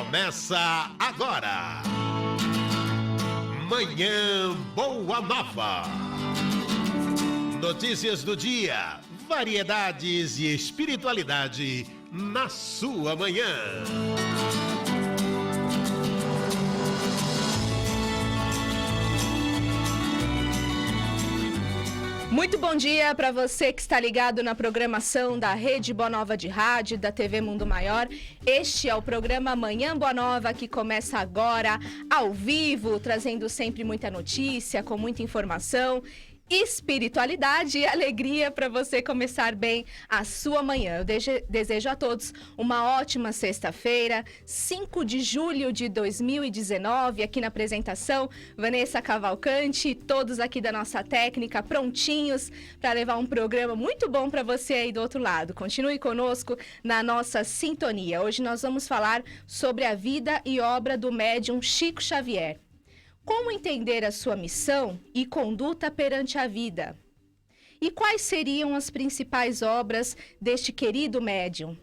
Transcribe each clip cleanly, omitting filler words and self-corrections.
Começa agora. Manhã Boa Nova. Notícias do dia, variedades e espiritualidade na sua manhã. Muito bom dia para você que está ligado na programação da Rede Boa Nova de Rádio, da TV Mundo Maior. Este é o programa Manhã Boa Nova, que começa agora, ao vivo, trazendo sempre muita notícia, com muita informação, espiritualidade e alegria para você começar bem a sua manhã. Eu desejo a todos uma ótima sexta-feira, 5 de julho de 2019, aqui na apresentação, Vanessa Cavalcante, todos aqui da nossa técnica prontinhos para levar um programa muito bom para você aí do outro lado. Continue conosco na nossa sintonia. Hoje nós vamos falar sobre a vida e obra do médium Chico Xavier. Como entender a sua missão e conduta perante a vida? E quais seriam as principais obras deste querido médium?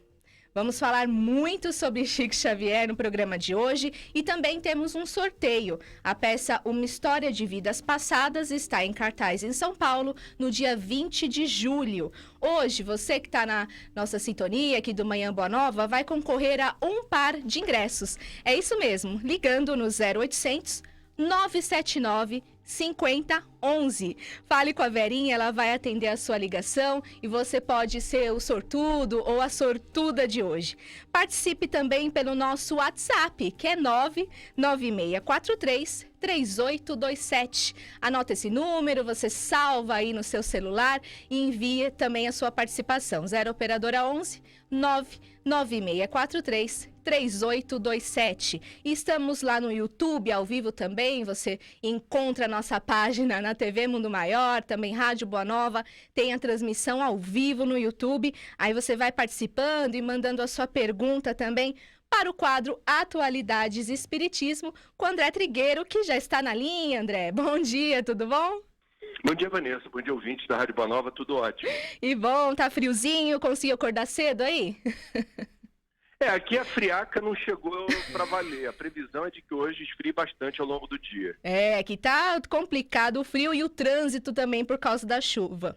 Vamos falar muito sobre Chico Xavier no programa de hoje e também temos um sorteio. A peça Uma História de Vidas Passadas está em cartaz em São Paulo no dia 20 de julho. Hoje, você que está na nossa sintonia aqui do Manhã Boa Nova vai concorrer a um par de ingressos. É isso mesmo, ligando no 0800 979 5011. Fale com a Verinha, ela vai atender a sua ligação e você pode ser o sortudo ou a sortuda de hoje. Participe também pelo nosso WhatsApp, que é 99643 3827. Anota esse número, você salva aí no seu celular e envia também a sua participação. 0 operadora 11 99643 3827. Estamos lá no YouTube, ao vivo também, você encontra a nossa página na TV Mundo Maior, também Rádio Boa Nova, tem a transmissão ao vivo no YouTube, aí você vai participando e mandando a sua pergunta também para o quadro Atualidades e Espiritismo com André Trigueiro, que já está na linha. André, bom dia, tudo bom? Bom dia, Vanessa. Bom dia, ouvintes da Rádio Boa Nova. Tudo ótimo. E bom, tá friozinho? Conseguiu acordar cedo aí? Aqui a friaca não chegou para valer. A previsão é de que hoje esfrie bastante ao longo do dia. Aqui tá complicado o frio e o trânsito também por causa da chuva.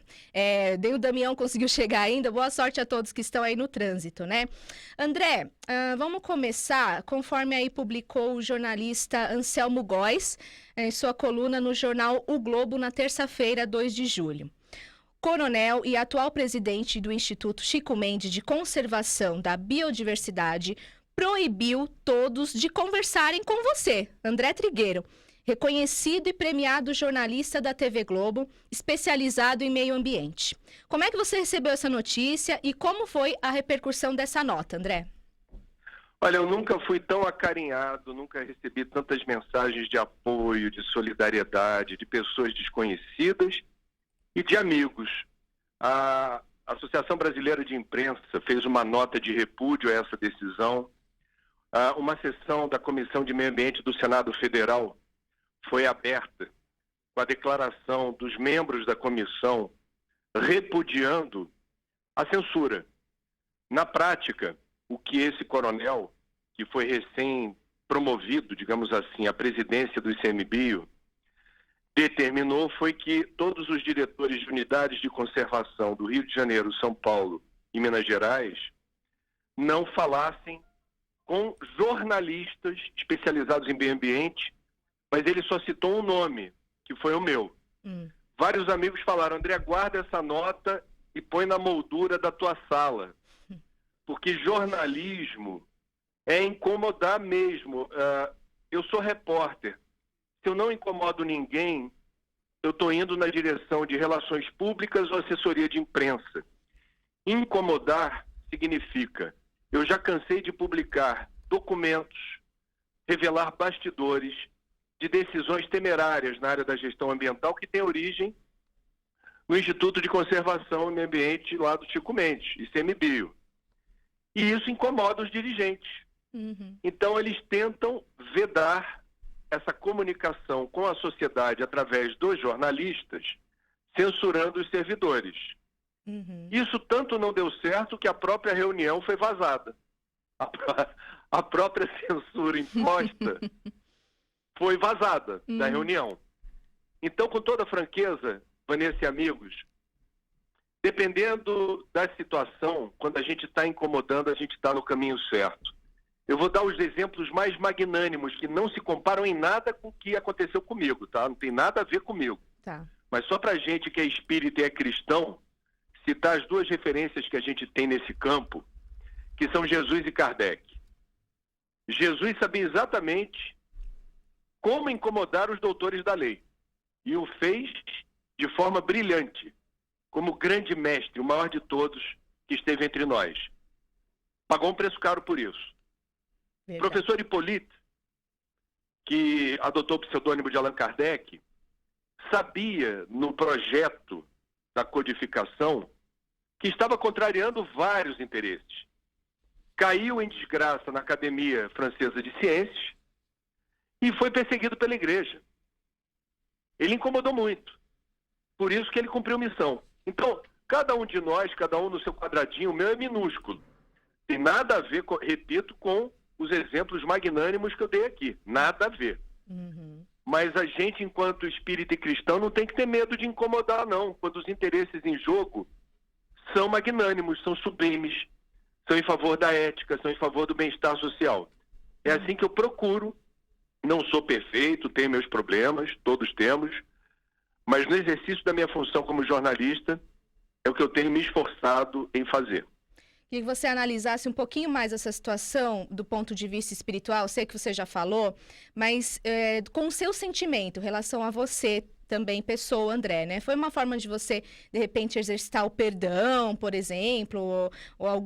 Nem o Damião conseguiu chegar ainda. Boa sorte a todos que estão aí no trânsito, né? André, vamos começar conforme aí publicou o jornalista Anselmo Góes, em sua coluna no jornal O Globo na terça-feira, 2 de julho. Coronel e atual presidente do Instituto Chico Mendes de Conservação da Biodiversidade proibiu todos de conversarem com você, André Trigueiro, reconhecido e premiado jornalista da TV Globo, especializado em meio ambiente. Como é que você recebeu essa notícia e como foi a repercussão dessa nota, André? Olha, eu nunca fui tão acarinhado, nunca recebi tantas mensagens de apoio, de solidariedade, de pessoas desconhecidas e de amigos. A Associação Brasileira de Imprensa fez uma nota de repúdio a essa decisão. Uma sessão da Comissão de Meio Ambiente do Senado Federal foi aberta com a declaração dos membros da comissão repudiando a censura. Na prática, o que esse coronel, que foi recém-promovido, digamos assim, à presidência do ICMBio, determinou foi que todos os diretores de unidades de conservação do Rio de Janeiro, São Paulo e Minas Gerais não falassem com jornalistas especializados em meio ambiente, mas ele só citou um nome, que foi o meu. Vários amigos falaram: André, guarda essa nota e põe na moldura da tua sala, porque jornalismo é incomodar mesmo. Eu sou repórter. Se eu não incomodo ninguém, eu estou indo na direção de relações públicas ou assessoria de imprensa. Incomodar significa: eu já cansei de publicar documentos, revelar bastidores de decisões temerárias na área da gestão ambiental que tem origem no Instituto de Conservação e Meio Ambiente lá do Chico Mendes, ICMBio. E isso incomoda os dirigentes. Então eles tentam vedar essa comunicação com a sociedade através dos jornalistas, censurando os servidores. Isso tanto não deu certo que a própria reunião foi vazada. a própria censura imposta foi vazada da reunião. Então, com toda franqueza, Vanessa e amigos, dependendo da situação, quando a gente está incomodando, a gente está no caminho certo. Eu vou dar os exemplos mais magnânimos, que não se comparam em nada com o que aconteceu comigo, tá? Não tem nada a ver comigo. Tá. Mas só para gente que é espírita e é cristão, citar as duas referências que a gente tem nesse campo, que são Jesus e Kardec. Jesus sabia exatamente como incomodar os doutores da lei. E o fez de forma brilhante, como grande mestre, o maior de todos que esteve entre nós. Pagou um preço caro por isso. Verdade. Professor Hipólito, que adotou o pseudônimo de Allan Kardec, sabia no projeto da codificação que estava contrariando vários interesses. Caiu em desgraça na Academia Francesa de Ciências e foi perseguido pela igreja. Ele incomodou muito. Por isso que ele cumpriu missão. Então, cada um de nós, cada um no seu quadradinho, o meu é minúsculo. Tem nada a ver, repito, com os exemplos magnânimos que eu dei aqui. Nada a ver. Mas a gente, enquanto espírita e cristão, não tem que ter medo de incomodar, não. Quando os interesses em jogo são magnânimos, são sublimes, são em favor da ética, são em favor do bem-estar social. É assim que eu procuro. Não sou perfeito, tenho meus problemas, todos temos, mas no exercício da minha função como jornalista, é o que eu tenho me esforçado em fazer. Queria que você analisasse um pouquinho mais essa situação do ponto de vista espiritual. Sei que você já falou, mas com o seu sentimento em relação a você também, pessoa, André, né? Foi uma forma de você, de repente, exercitar o perdão, por exemplo, ou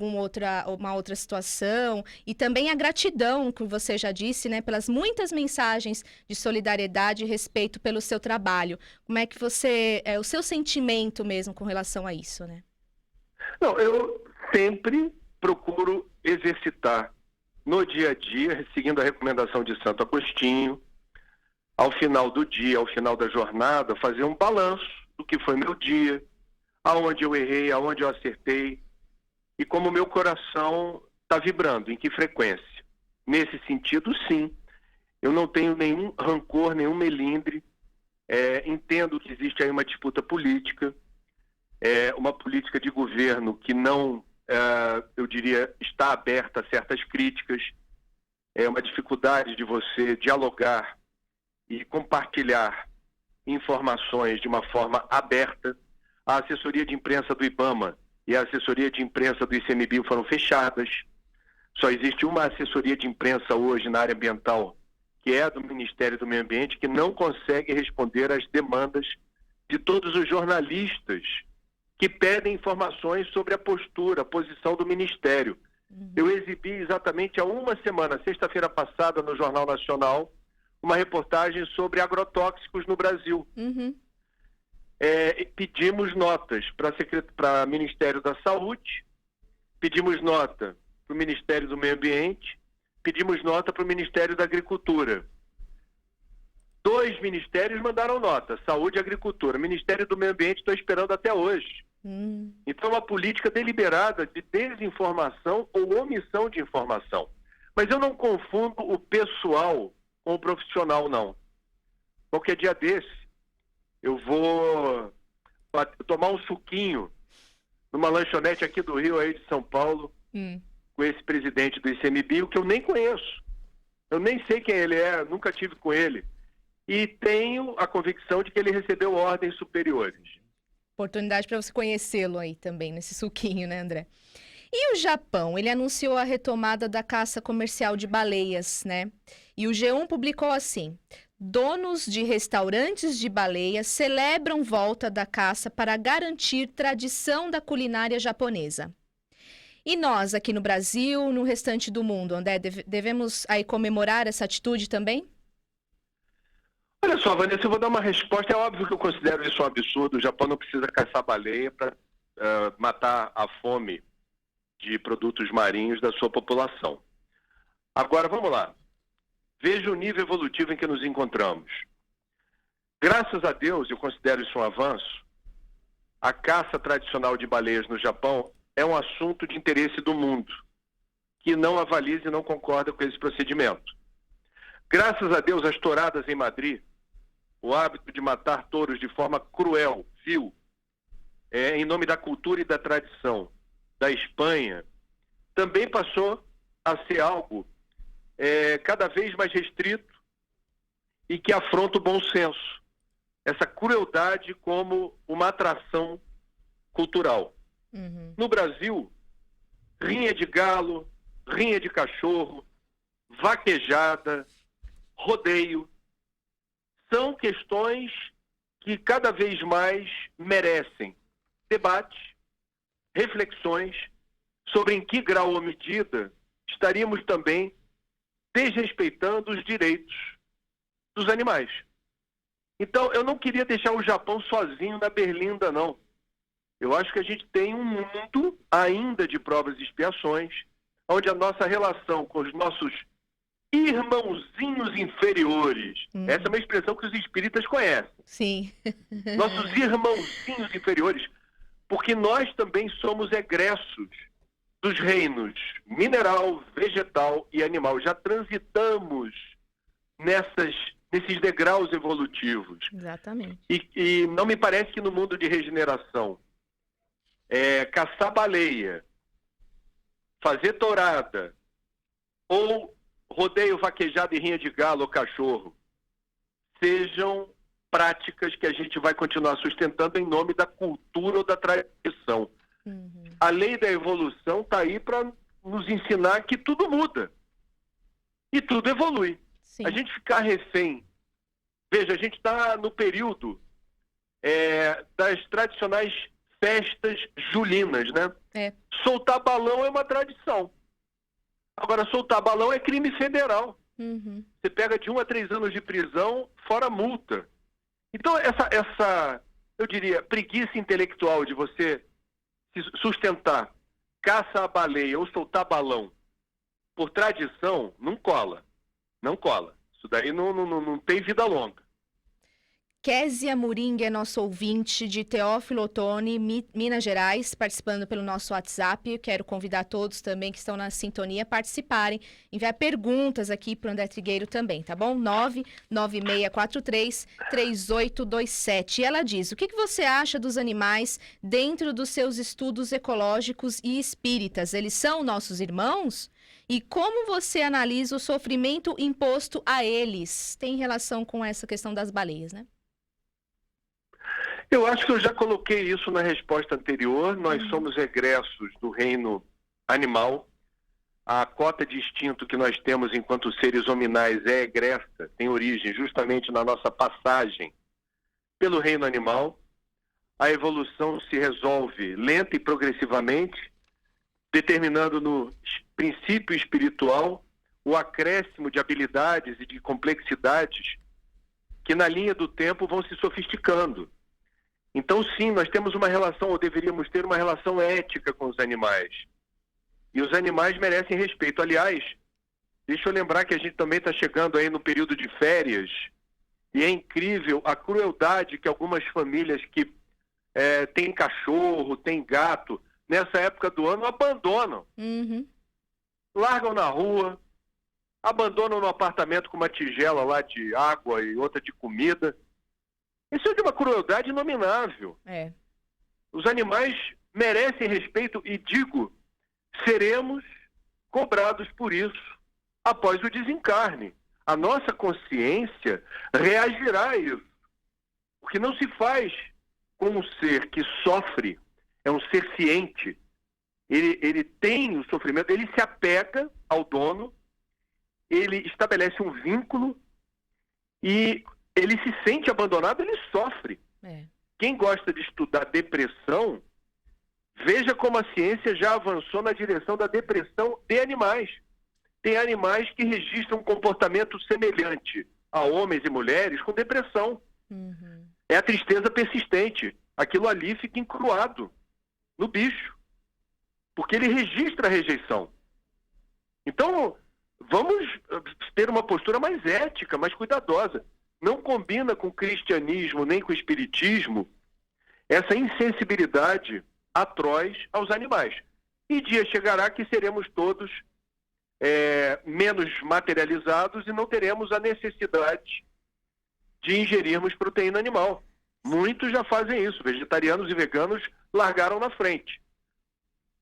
uma outra situação, e também a gratidão, que você já disse, né? Pelas muitas mensagens de solidariedade e respeito pelo seu trabalho. Como é que você, o seu sentimento mesmo com relação a isso, né? Não, eu sempre procuro exercitar no dia a dia, seguindo a recomendação de Santo Agostinho, ao final do dia, ao final da jornada, fazer um balanço do que foi meu dia, aonde eu errei, aonde eu acertei, e como o meu coração está vibrando, em que frequência. Nesse sentido, sim, eu não tenho nenhum rancor, nenhum melindre, entendo que existe aí uma disputa política, uma política de governo que não, eu diria, está aberta a certas críticas, é uma dificuldade de você dialogar e compartilhar informações de uma forma aberta. A assessoria de imprensa do IBAMA e a assessoria de imprensa do ICMBio foram fechadas. Só existe uma assessoria de imprensa hoje na área ambiental, que é a do Ministério do Meio Ambiente, que não consegue responder às demandas de todos os jornalistas que pedem informações sobre a postura, a posição do Ministério. Eu exibi exatamente há uma semana, sexta-feira passada, no Jornal Nacional, uma reportagem sobre agrotóxicos no Brasil. Pedimos notas para o Ministério da Saúde, pedimos nota para o Ministério do Meio Ambiente, pedimos nota para o Ministério da Agricultura. 2 ministérios mandaram nota, Saúde e Agricultura. O Ministério do Meio Ambiente estou esperando até hoje. Então, é uma política deliberada de desinformação ou omissão de informação. Mas eu não confundo o pessoal com o profissional, não. Qualquer dia desse, eu vou tomar um suquinho numa lanchonete aqui do Rio, aí de São Paulo, com esse presidente do ICMBio, que eu nem conheço. Eu nem sei quem ele é, nunca tive com ele. E tenho a convicção de que ele recebeu ordens superiores. Oportunidade para você conhecê-lo aí também, nesse suquinho, né, André? E o Japão, ele anunciou a retomada da caça comercial de baleias, né? E o G1 publicou assim: donos de restaurantes de baleias celebram volta da caça para garantir tradição da culinária japonesa. E nós, aqui no Brasil, no restante do mundo, André, devemos aí comemorar essa atitude também? Olha só, Vanessa, eu vou dar uma resposta. É óbvio que eu considero isso um absurdo. O Japão não precisa caçar baleia para matar a fome de produtos marinhos da sua população. Agora, vamos lá. Veja o nível evolutivo em que nos encontramos. Graças a Deus, eu considero isso um avanço, a caça tradicional de baleias no Japão é um assunto de interesse do mundo, que não avaliza e não concorda com esse procedimento. Graças a Deus, as touradas em Madrid, o hábito de matar touros de forma cruel, vil, em nome da cultura e da tradição da Espanha, também passou a ser algo cada vez mais restrito e que afronta o bom senso. Essa crueldade como uma atração cultural. Uhum. No Brasil, rinha de galo, rinha de cachorro, vaquejada, rodeio, são questões que cada vez mais merecem debate, reflexões sobre em que grau ou medida estaríamos também desrespeitando os direitos dos animais. Então, eu não queria deixar o Japão sozinho na berlinda, não. Eu acho que a gente tem um mundo ainda de provas e expiações, onde a nossa relação com os nossos irmãozinhos inferiores, essa é uma expressão que os espíritas conhecem. Sim. Nossos irmãozinhos inferiores, porque nós também somos egressos dos reinos mineral, vegetal e animal. Já transitamos nesses degraus evolutivos. Exatamente. E não me parece que no mundo de regeneração, caçar baleia, fazer tourada, ou rodeio, vaquejada e rinha de galo ou cachorro, sejam práticas que a gente vai continuar sustentando em nome da cultura ou da tradição. Uhum. A lei da evolução está aí para nos ensinar que tudo muda e tudo evolui. Sim. A gente ficar refém. Veja, a gente está no período das tradicionais festas julinas, né? Soltar balão é uma tradição. Agora, soltar balão é crime federal. Uhum. Você pega de 1 a 3 anos de prisão, fora multa. Então, essa, eu diria, preguiça intelectual de você se sustentar caça à baleia ou soltar balão por tradição, não cola. Não cola. Isso daí não tem vida longa. Késia Moringa é nosso ouvinte de Teófilo Otoni, Minas Gerais, participando pelo nosso WhatsApp. Eu quero convidar todos também que estão na sintonia a participarem, enviar perguntas aqui para o André Trigueiro também, tá bom? 99643-3827. E ela diz, o que você acha dos animais dentro dos seus estudos ecológicos e espíritas? Eles são nossos irmãos? E como você analisa o sofrimento imposto a eles? Tem relação com essa questão das baleias, né? Eu acho que eu já coloquei isso na resposta anterior. Nós somos egressos do reino animal. A cota de instinto que nós temos enquanto seres hominais é egressa, tem origem justamente na nossa passagem pelo reino animal. A evolução se resolve lenta e progressivamente, determinando no princípio espiritual o acréscimo de habilidades e de complexidades que na linha do tempo vão se sofisticando. Então, sim, nós temos uma relação, ou deveríamos ter uma relação ética com os animais. E os animais merecem respeito. Aliás, deixa eu lembrar que a gente também está chegando aí no período de férias, e é incrível a crueldade que algumas famílias que têm cachorro, têm gato, nessa época do ano abandonam. Uhum. Largam na rua, abandonam no apartamento com uma tigela lá de água e outra de comida. Isso é de uma crueldade inominável. Os animais merecem respeito e, digo, seremos cobrados por isso após o desencarne. A nossa consciência reagirá a isso. Porque não se faz com um ser que sofre, é um ser ciente. Ele tem o sofrimento, ele se apega ao dono, ele estabelece um vínculo e ele se sente abandonado, ele sofre. Quem gosta de estudar depressão, veja como a ciência já avançou na direção da depressão de animais. Tem animais que registram um comportamento semelhante a homens e mulheres com depressão. Uhum. É a tristeza persistente. Aquilo ali fica encruado no bicho, porque ele registra a rejeição. Então, vamos ter uma postura mais ética, mais cuidadosa. Não combina com o cristianismo nem com o espiritismo essa insensibilidade atroz aos animais. E dia chegará que seremos todos menos materializados e não teremos a necessidade de ingerirmos proteína animal. Muitos já fazem isso, vegetarianos e veganos largaram na frente.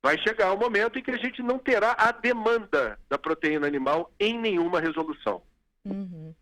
Vai chegar o momento em que a gente não terá a demanda da proteína animal em nenhuma resolução. Uhum.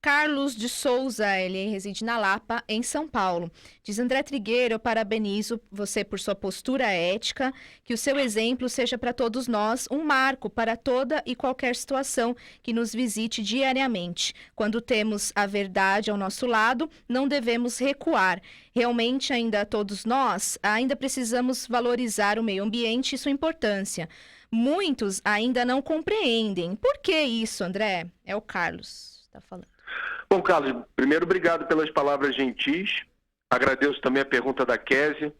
Carlos de Souza, ele reside na Lapa, em São Paulo. Diz: André Trigueiro, eu parabenizo você por sua postura ética, que o seu exemplo seja para todos nós um marco para toda e qualquer situação que nos visite diariamente. Quando temos a verdade ao nosso lado, não devemos recuar. Realmente, ainda todos nós, ainda precisamos valorizar o meio ambiente e sua importância. Muitos ainda não compreendem. Por que isso, André? É o Carlos que está falando. Bom, Carlos, primeiro, obrigado pelas palavras gentis. Agradeço também a pergunta da Kézia.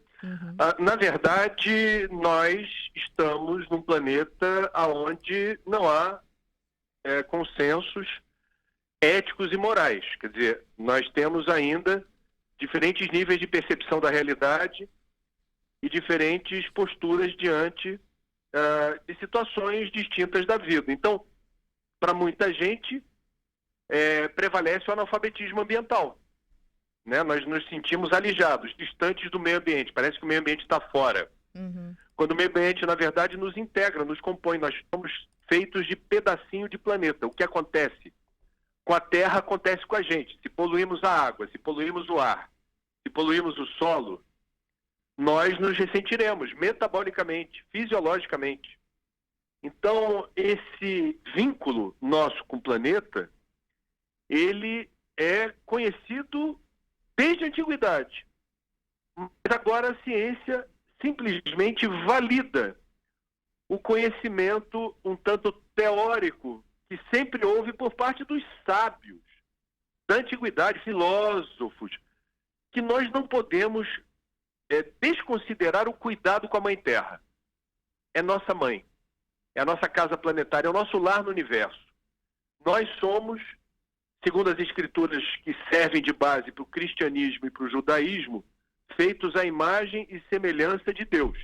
Na verdade, nós estamos num planeta onde não há consensos éticos e morais. Quer dizer, nós temos ainda diferentes níveis de percepção da realidade e diferentes posturas diante de situações distintas da vida. Então, para muita gente, prevalece o analfabetismo ambiental. Né? Nós nos sentimos alijados, distantes do meio ambiente. Parece que o meio ambiente está fora. Quando o meio ambiente, na verdade, nos integra, nos compõe. Nós somos feitos de pedacinho de planeta. O que acontece com a Terra acontece com a gente. Se poluímos a água, se poluímos o ar, se poluímos o solo, nós nos ressentiremos metabolicamente, fisiologicamente. Então, esse vínculo nosso com o planeta, ele é conhecido desde a antiguidade. Mas agora a ciência simplesmente valida o conhecimento um tanto teórico que sempre houve por parte dos sábios da antiguidade, filósofos, que nós não podemos desconsiderar o cuidado com a Mãe Terra. É nossa mãe, é a nossa casa planetária, é o nosso lar no universo. Nós somos, segundo as escrituras que servem de base para o cristianismo e para o judaísmo, feitos à imagem e semelhança de Deus.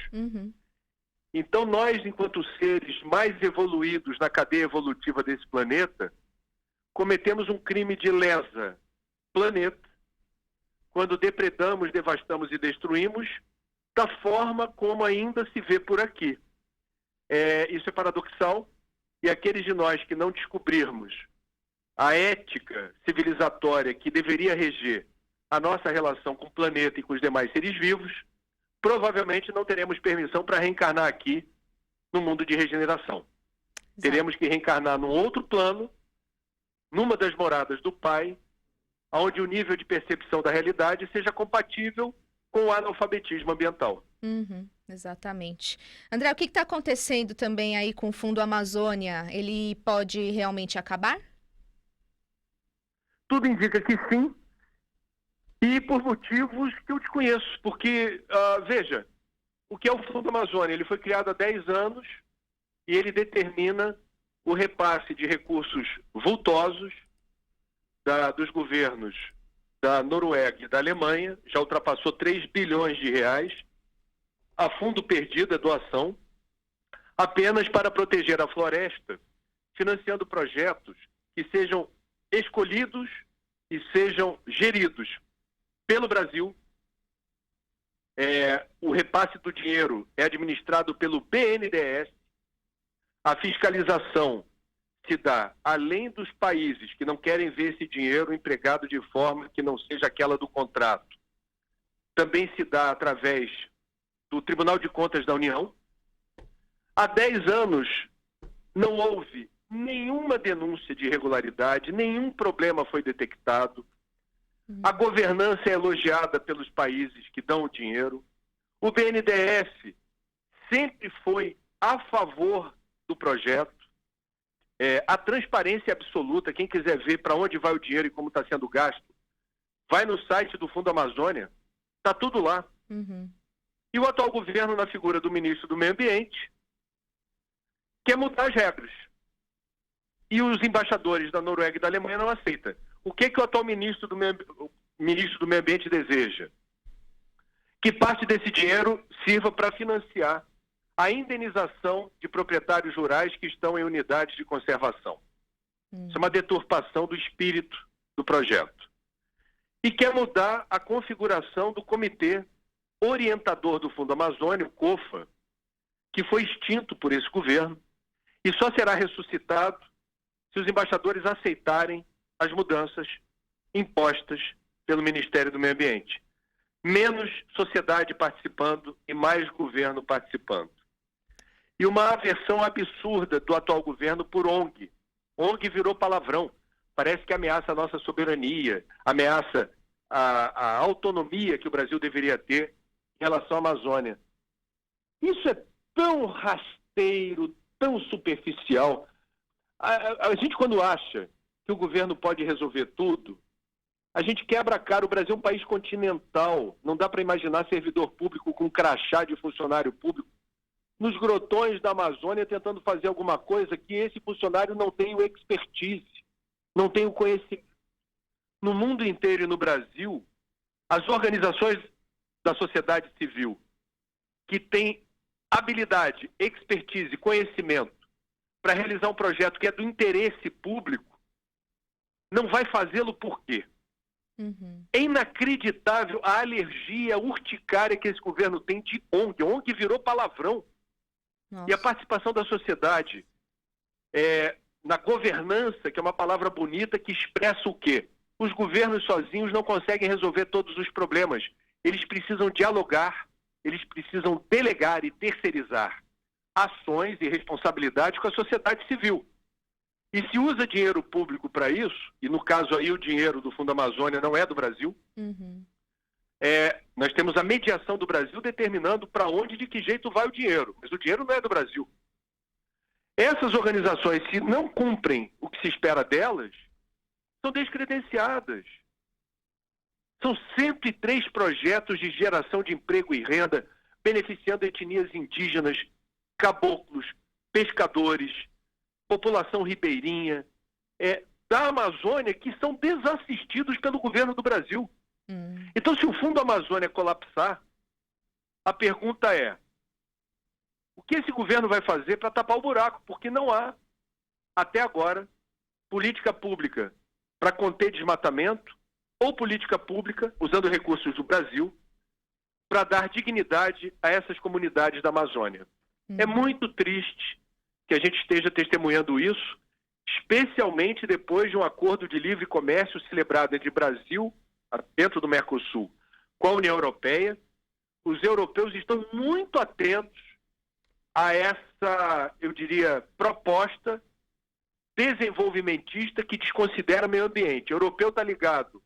Então nós, enquanto seres mais evoluídos na cadeia evolutiva desse planeta, cometemos um crime de lesa planeta quando depredamos, devastamos e destruímos da forma como ainda se vê por aqui. Isso é paradoxal, e aqueles de nós que não descobrirmos a ética civilizatória que deveria reger a nossa relação com o planeta e com os demais seres vivos, provavelmente não teremos permissão para reencarnar aqui no mundo de regeneração. Teremos que reencarnar num outro plano, numa das moradas do Pai, onde o nível de percepção da realidade seja compatível com o analfabetismo ambiental. Exatamente. André, o que está acontecendo também aí com o Fundo Amazônia? Ele pode realmente acabar? Tudo indica que sim, e por motivos que eu desconheço, porque, veja, o que é o Fundo Amazônia? Ele foi criado há 10 anos e ele determina o repasse de recursos vultosos dos governos da Noruega e da Alemanha, já ultrapassou 3 bilhões de reais, a fundo perdido, a doação, apenas para proteger a floresta, financiando projetos que sejam escolhidos e sejam geridos pelo Brasil. O repasse do dinheiro é administrado pelo BNDES, a fiscalização se dá além dos países que não querem ver esse dinheiro empregado de forma que não seja aquela do contrato. Também se dá através do Tribunal de Contas da União. Há 10 anos não houve nenhuma denúncia de irregularidade, nenhum problema foi detectado. A governança é elogiada pelos países que dão o dinheiro. O BNDES sempre foi a favor do projeto. A transparência absoluta, quem quiser ver para onde vai o dinheiro e como está sendo gasto, vai no site do Fundo Amazônia, está tudo lá. E o atual governo, na figura do ministro do Meio Ambiente, quer mudar as regras. E os embaixadores da Noruega e da Alemanha não aceitam. O que o atual ministro do Meio Ambiente deseja? Que parte desse dinheiro sirva para financiar a indenização de proprietários rurais que estão em unidades de conservação. Isso é uma deturpação do espírito do projeto. E quer mudar a configuração do Comitê Orientador do Fundo Amazônia, o COFA, que foi extinto por esse governo e só será ressuscitado se os embaixadores aceitarem as mudanças impostas pelo Ministério do Meio Ambiente. Menos sociedade participando e mais governo participando. E uma aversão absurda do atual governo por ONG. ONG virou palavrão. Parece que ameaça a nossa soberania, ameaça a autonomia que o Brasil deveria ter em relação à Amazônia. Isso é tão rasteiro, tão superficial. A gente, quando acha que o governo pode resolver tudo, a gente quebra a cara. O Brasil é um país continental. Não dá para imaginar servidor público com crachá de funcionário público nos grotões da Amazônia tentando fazer alguma coisa que esse funcionário não tem o expertise, não tem o conhecimento. No mundo inteiro e no Brasil, as organizações da sociedade civil que têm habilidade, expertise, conhecimento para realizar um projeto que é do interesse público, não vai fazê-lo por quê? É inacreditável a alergia, a urticária que esse governo tem de ONG. ONG virou palavrão. Nossa. E a participação da sociedade na governança, que é uma palavra bonita que expressa o quê? Os governos sozinhos não conseguem resolver todos os problemas. Eles precisam dialogar, eles precisam delegar e terceirizar ações e responsabilidades com a sociedade civil. E se usa dinheiro público para isso, e no caso aí o dinheiro do Fundo Amazônia não é do Brasil, nós temos a mediação do Brasil determinando para onde e de que jeito vai o dinheiro, mas o dinheiro não é do Brasil. Essas organizações, se não cumprem o que se espera delas, são descredenciadas. São 103 projetos de geração de emprego e renda, beneficiando etnias indígenas, caboclos, pescadores, população ribeirinha, da Amazônia, que são desassistidos pelo governo do Brasil. Então, se o Fundo Amazônia colapsar, a pergunta é: o que esse governo vai fazer para tapar o buraco? Porque não há, até agora, política pública para conter desmatamento ou política pública, usando recursos do Brasil, para dar dignidade a essas comunidades da Amazônia. É muito triste que a gente esteja testemunhando isso, especialmente depois de um acordo de livre comércio celebrado entre Brasil, dentro do Mercosul, com a União Europeia. Os europeus estão muito atentos a essa, eu diria, proposta desenvolvimentista que desconsidera o meio ambiente. O europeu está ligado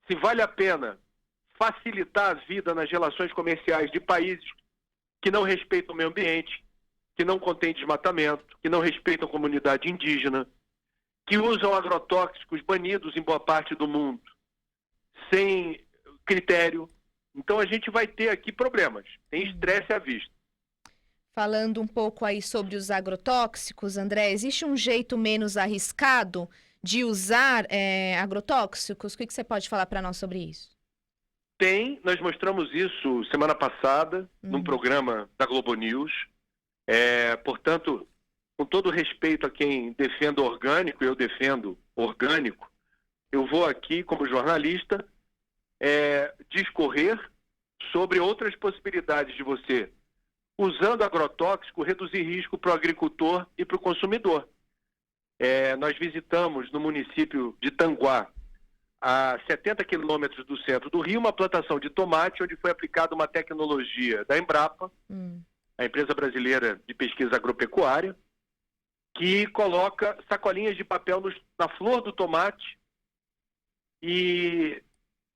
se vale a pena facilitar a vida nas relações comerciais de países que não respeitam o meio ambiente, que não contêm desmatamento, que não respeitam a comunidade indígena, que usam agrotóxicos banidos em boa parte do mundo, sem critério. Então a gente vai ter aqui problemas, tem estresse à vista. Falando um pouco aí sobre os agrotóxicos, André, existe um jeito menos arriscado de usar agrotóxicos? O que você pode falar para nós sobre isso? Tem, nós mostramos isso semana passada, num programa da Globo News. Portanto, com todo respeito a quem defende orgânico, eu defendo orgânico, eu vou aqui, como jornalista, discorrer sobre outras possibilidades de você, usando agrotóxico, reduzir risco para o agricultor e para o consumidor. Nós visitamos no município de Tanguá, a 70 quilômetros do centro do Rio, uma plantação de tomate, onde foi aplicada uma tecnologia da Embrapa, a empresa brasileira de pesquisa agropecuária, que coloca sacolinhas de papel na flor do tomate e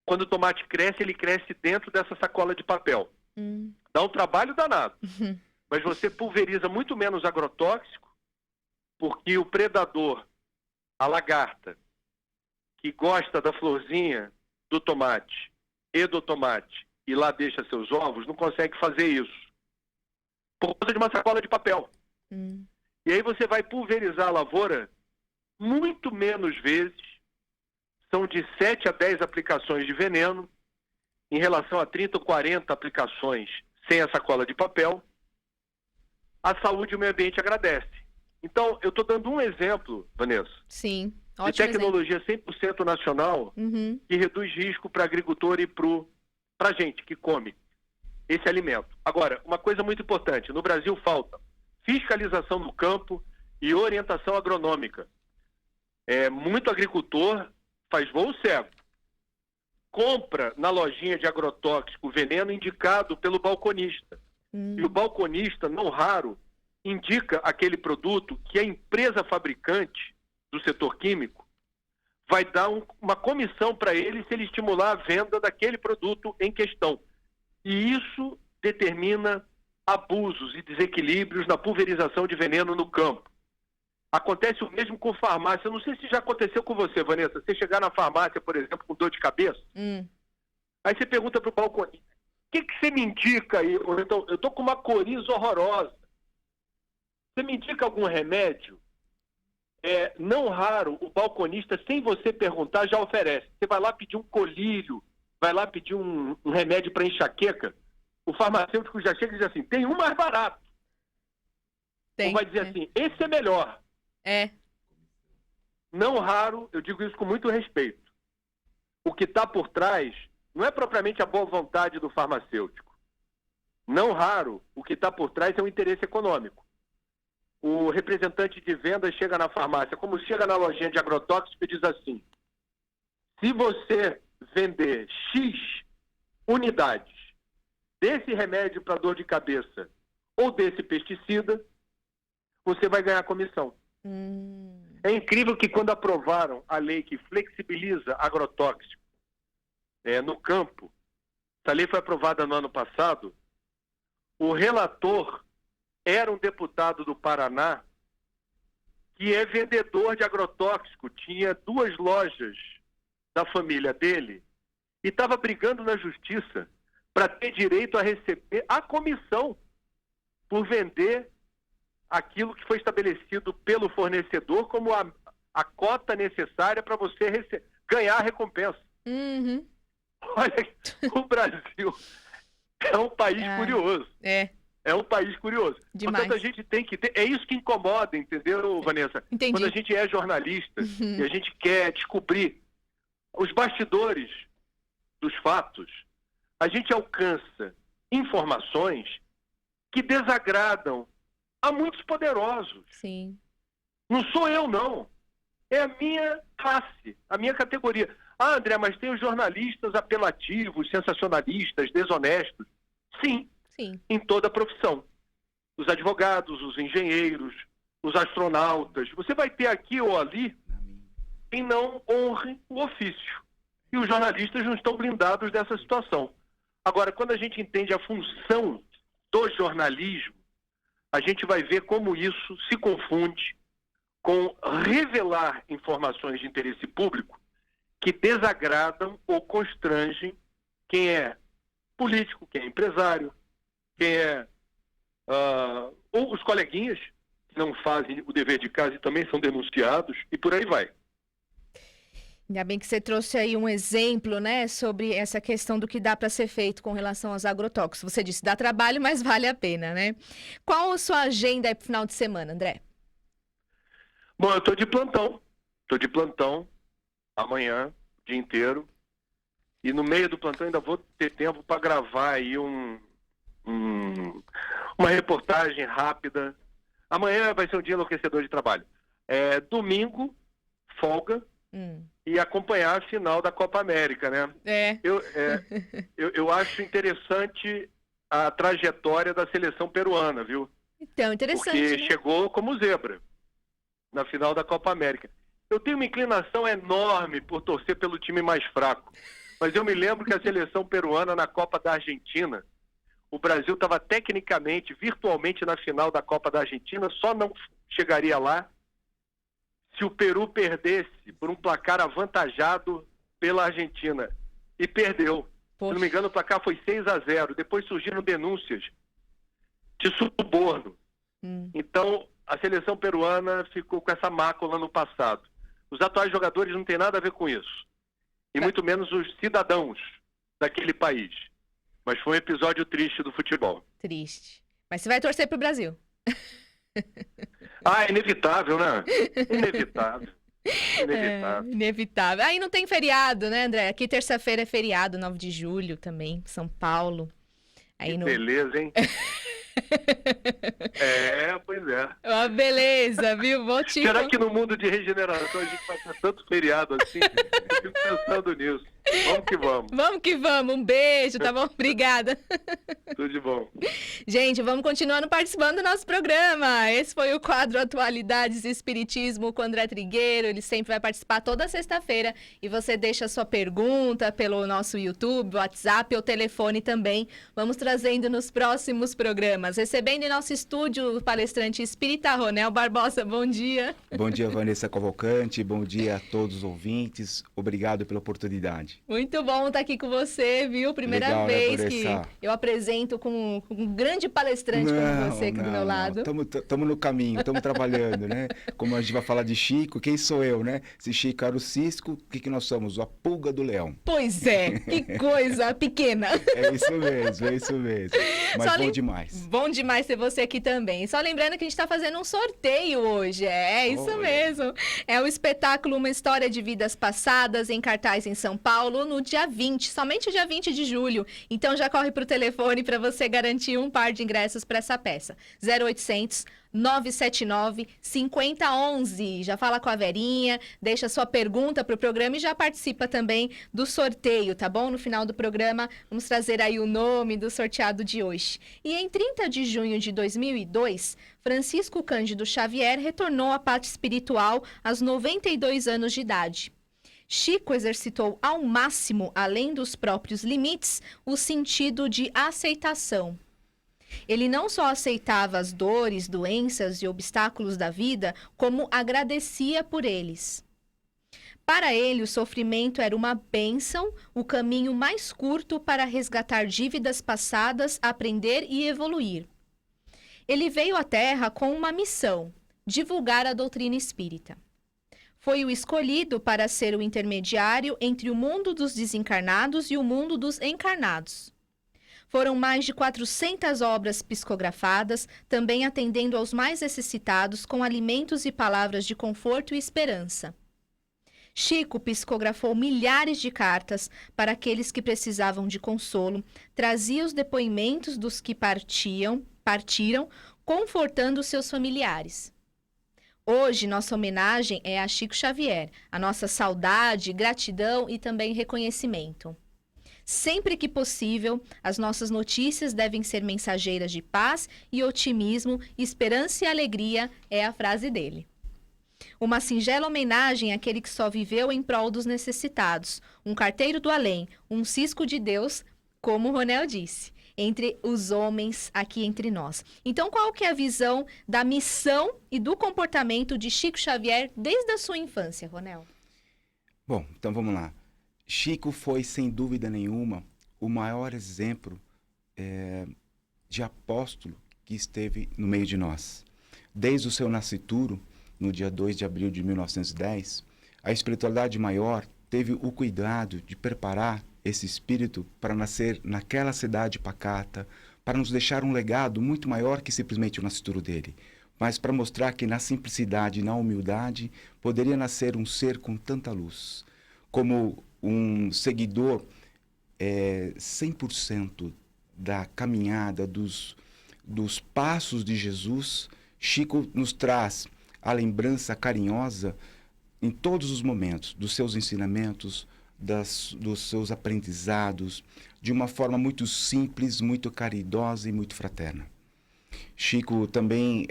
quando o tomate cresce, ele cresce dentro dessa sacola de papel. Dá um trabalho danado, mas você pulveriza muito menos agrotóxico, porque o predador, a lagarta, que gosta da florzinha do tomate e lá deixa seus ovos, não consegue fazer isso por causa de uma sacola de papel. E aí você vai pulverizar a lavoura muito menos vezes, são de 7 a 10 aplicações de veneno, em relação a 30 ou 40 aplicações sem a sacola de papel, a saúde e o meio ambiente agradece. Então, eu estou dando um exemplo, Vanessa, Sim, de ótimo tecnologia 100% nacional Uhum. que reduz risco para agricultor e para a gente que come esse alimento. Agora, uma coisa muito importante, no Brasil falta fiscalização no campo e orientação agronômica. Muito agricultor faz voo cego. Compra na lojinha de agrotóxico veneno indicado pelo balconista. E o balconista, não raro, indica aquele produto que a empresa fabricante do setor químico vai dar uma comissão para ele se ele estimular a venda daquele produto em questão. E isso determina abusos e desequilíbrios na pulverização de veneno no campo. Acontece o mesmo com farmácia. Eu não sei se já aconteceu com você, Vanessa. Você chegar na farmácia, por exemplo, com dor de cabeça, aí você pergunta para o balconista, o que você me indica aí? Ou então, eu estou com uma coriza horrorosa. Você me indica algum remédio? Não raro, o balconista, sem você perguntar, já oferece. Você vai lá pedir um colírio, vai lá pedir um remédio para enxaqueca, o farmacêutico já chega e diz assim, tem um mais barato. Ou vai dizer assim, esse é melhor. Não raro, eu digo isso com muito respeito. O que está por trás não é propriamente a boa vontade do farmacêutico. Não raro, o que está por trás é o interesse econômico. O representante de vendas chega na farmácia, como chega na lojinha de agrotóxico e diz assim, se você vender X unidades desse remédio para dor de cabeça ou desse pesticida, você vai ganhar comissão. É incrível que quando aprovaram a lei que flexibiliza agrotóxico no campo, essa lei foi aprovada no ano passado, o relator era um deputado do Paraná que é vendedor de agrotóxico, tinha 2 lojas da família dele e estava brigando na justiça para ter direito a receber a comissão por vender aquilo que foi estabelecido pelo fornecedor como a cota necessária para você ganhar a recompensa. Olha, o Brasil é um país curioso. É um país curioso. Demais. Portanto, a gente tem que ter... É isso que incomoda, entendeu, Vanessa? Entendi. Quando a gente é jornalista e a gente quer descobrir os bastidores dos fatos, a gente alcança informações que desagradam a muitos poderosos. Sim. Não sou eu, não. É a minha classe, a minha categoria. Ah, André, mas tem os jornalistas apelativos, sensacionalistas, desonestos. Sim. Em toda a profissão. Os advogados, os engenheiros, os astronautas. Você vai ter aqui ou ali quem não honre o ofício. E os jornalistas não estão blindados dessa situação. Agora, quando a gente entende a função do jornalismo, a gente vai ver como isso se confunde com revelar informações de interesse público que desagradam ou constrangem quem é político, quem é empresário, quem ou os coleguinhas que não fazem o dever de casa e também são denunciados, e por aí vai. Ainda bem que você trouxe aí um exemplo, né, sobre essa questão do que dá para ser feito com relação aos agrotóxicos. Você disse, dá trabalho, mas vale a pena, né? Qual a sua agenda aí pro final de semana, André? Bom, eu estou de plantão. Estou de plantão amanhã, o dia inteiro. E no meio do plantão ainda vou ter tempo para gravar aí uma reportagem rápida. Amanhã vai ser um dia enlouquecedor de trabalho. Domingo, folga, e acompanhar a final da Copa América, né? Eu acho interessante a trajetória da seleção peruana, viu? Então, interessante. Porque né? chegou como zebra na final da Copa América. Eu tenho uma inclinação enorme por torcer pelo time mais fraco. Mas eu me lembro que a seleção peruana na Copa da Argentina, o Brasil estava tecnicamente, virtualmente na final da Copa da Argentina, só não chegaria lá se o Peru perdesse por um placar avantajado pela Argentina. E perdeu. Poxa. Se não me engano, o placar foi 6-0. Depois surgiram denúncias de suborno. Então, a seleção peruana ficou com essa mácula no passado. Os atuais jogadores não têm nada a ver com isso. E muito menos os cidadãos daquele país. Mas foi um episódio triste do futebol. Triste. Mas você vai torcer pro Brasil. Ah, é inevitável, né? Inevitável. Inevitável. Inevitável. Aí não tem feriado, né, André? Aqui terça-feira é feriado, 9 de julho também, São Paulo. Aí Que não... beleza, hein? Pois é. Uma beleza, viu? Vou te... Será que no mundo de regeneração a gente vai ter tanto feriado assim? Eu fico pensando nisso. Vamos que vamos. Vamos que vamos. Um beijo, tá bom? Obrigada. Tudo de bom. Gente, vamos continuando participando do nosso programa. Esse foi o quadro Atualidades e Espiritismo com o André Trigueiro. Ele sempre vai participar toda sexta-feira. E você deixa a sua pergunta pelo nosso YouTube, WhatsApp ou telefone também. Vamos trazendo nos próximos programas. Recebendo em nosso estúdio o palestrante espírita Ronel Barbosa. Bom dia. Bom dia, Vanessa Cavalcante. Bom dia a todos os ouvintes. Obrigado pela oportunidade. Muito bom estar aqui com você, viu? Primeira Legal, vez né, que Vanessa? eu apresento com um grande palestrante como você aqui do meu lado. Estamos no caminho, estamos trabalhando, né? Como a gente vai falar de Chico, quem sou eu, né? Se Chico era o cisco, o que nós somos? A pulga do leão. Pois é, que coisa pequena. É isso mesmo, é isso mesmo. Mas bom demais. Bom demais ter você aqui também. Só lembrando que a gente está fazendo um sorteio hoje. É isso mesmo. É o espetáculo Uma História de Vidas Passadas, em cartaz em São Paulo, no dia 20, somente o dia 20 de julho. Então já corre para o telefone para você garantir um par de ingressos para essa peça. 0800 979 5011. Já fala com a Verinha, deixa sua pergunta para o programa e já participa também do sorteio, tá bom? No final do programa, vamos trazer aí o nome do sorteado de hoje. E em 30 de junho de 2002, Francisco Cândido Xavier retornou à pátria espiritual aos 92 anos de idade. Chico exercitou ao máximo, além dos próprios limites, o sentido de aceitação. Ele não só aceitava as dores, doenças e obstáculos da vida, como agradecia por eles. Para ele, o sofrimento era uma bênção, o caminho mais curto para resgatar dívidas passadas, aprender e evoluir. Ele veio à Terra com uma missão: divulgar a doutrina espírita. Foi o escolhido para ser o intermediário entre o mundo dos desencarnados e o mundo dos encarnados. Foram mais de 400 obras psicografadas, também atendendo aos mais necessitados com alimentos e palavras de conforto e esperança. Chico psicografou milhares de cartas para aqueles que precisavam de consolo, trazia os depoimentos dos que partiram, confortando seus familiares. Hoje, nossa homenagem é a Chico Xavier, a nossa saudade, gratidão e também reconhecimento. Sempre que possível, as nossas notícias devem ser mensageiras de paz e otimismo, esperança e alegria, é a frase dele. Uma singela homenagem àquele que só viveu em prol dos necessitados, um carteiro do além, um cisco de Deus, como o Ronel disse, entre os homens aqui entre nós. Então, qual que é a visão da missão e do comportamento de Chico Xavier desde a sua infância, Ronel? Bom, então vamos lá. Chico foi, sem dúvida nenhuma, o maior exemplo de apóstolo que esteve no meio de nós. Desde o seu nascituro, no dia 2 de abril de 1910, a espiritualidade maior teve o cuidado de preparar esse espírito para nascer naquela cidade pacata, para nos deixar um legado muito maior que simplesmente o nascituro dele, mas para mostrar que na simplicidade e na humildade poderia nascer um ser com tanta luz. Como um seguidor 100% da caminhada, dos passos de Jesus, Chico nos traz a lembrança carinhosa em todos os momentos dos seus ensinamentos, dos seus aprendizados, de uma forma muito simples, muito caridosa e muito fraterna. Chico também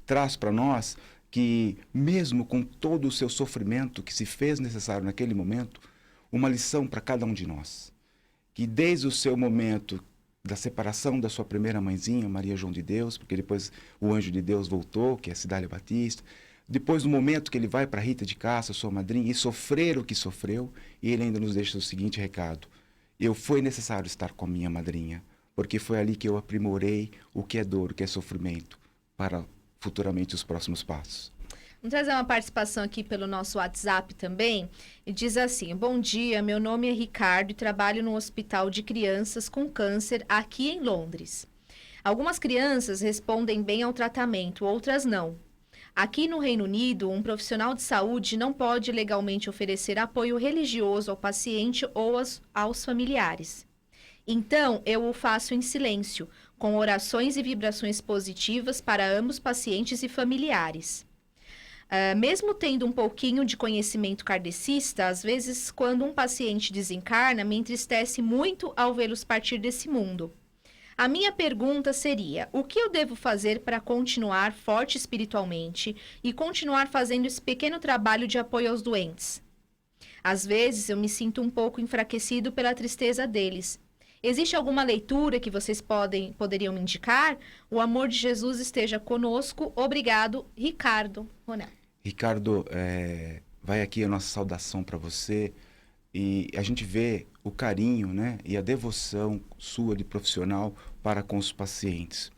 traz para nós que, mesmo com todo o seu sofrimento que se fez necessário naquele momento, uma lição para cada um de nós. Que desde o seu momento da separação da sua primeira mãezinha, Maria João de Deus, porque depois o anjo de Deus voltou, que é a Cidália Batista, depois do momento que ele vai para Rita de Cássia, sua madrinha, e sofrer o que sofreu, e ele ainda nos deixa o seguinte recado: foi necessário estar com a minha madrinha, porque foi ali que eu aprimorei o que é dor, o que é sofrimento, para futuramente os próximos passos. Vamos trazer uma participação aqui pelo nosso WhatsApp também. E diz assim: bom dia, meu nome é Ricardo e trabalho no hospital de crianças com câncer aqui em Londres. Algumas crianças respondem bem ao tratamento, outras não. Aqui no Reino Unido, um profissional de saúde não pode legalmente oferecer apoio religioso ao paciente ou aos familiares. Então, eu o faço em silêncio, com orações e vibrações positivas para ambos pacientes e familiares. Mesmo tendo um pouquinho de conhecimento kardecista, às vezes, quando um paciente desencarna, me entristece muito ao vê-los partir desse mundo. A minha pergunta seria: o que eu devo fazer para continuar forte espiritualmente e continuar fazendo esse pequeno trabalho de apoio aos doentes? Às vezes, eu me sinto um pouco enfraquecido pela tristeza deles. Existe alguma leitura que vocês poderiam me indicar? O amor de Jesus esteja conosco. Obrigado, Ricardo Ronel. Ricardo, vai aqui a nossa saudação para você, e a gente vê o carinho, né, e a devoção sua de profissional para com os pacientes.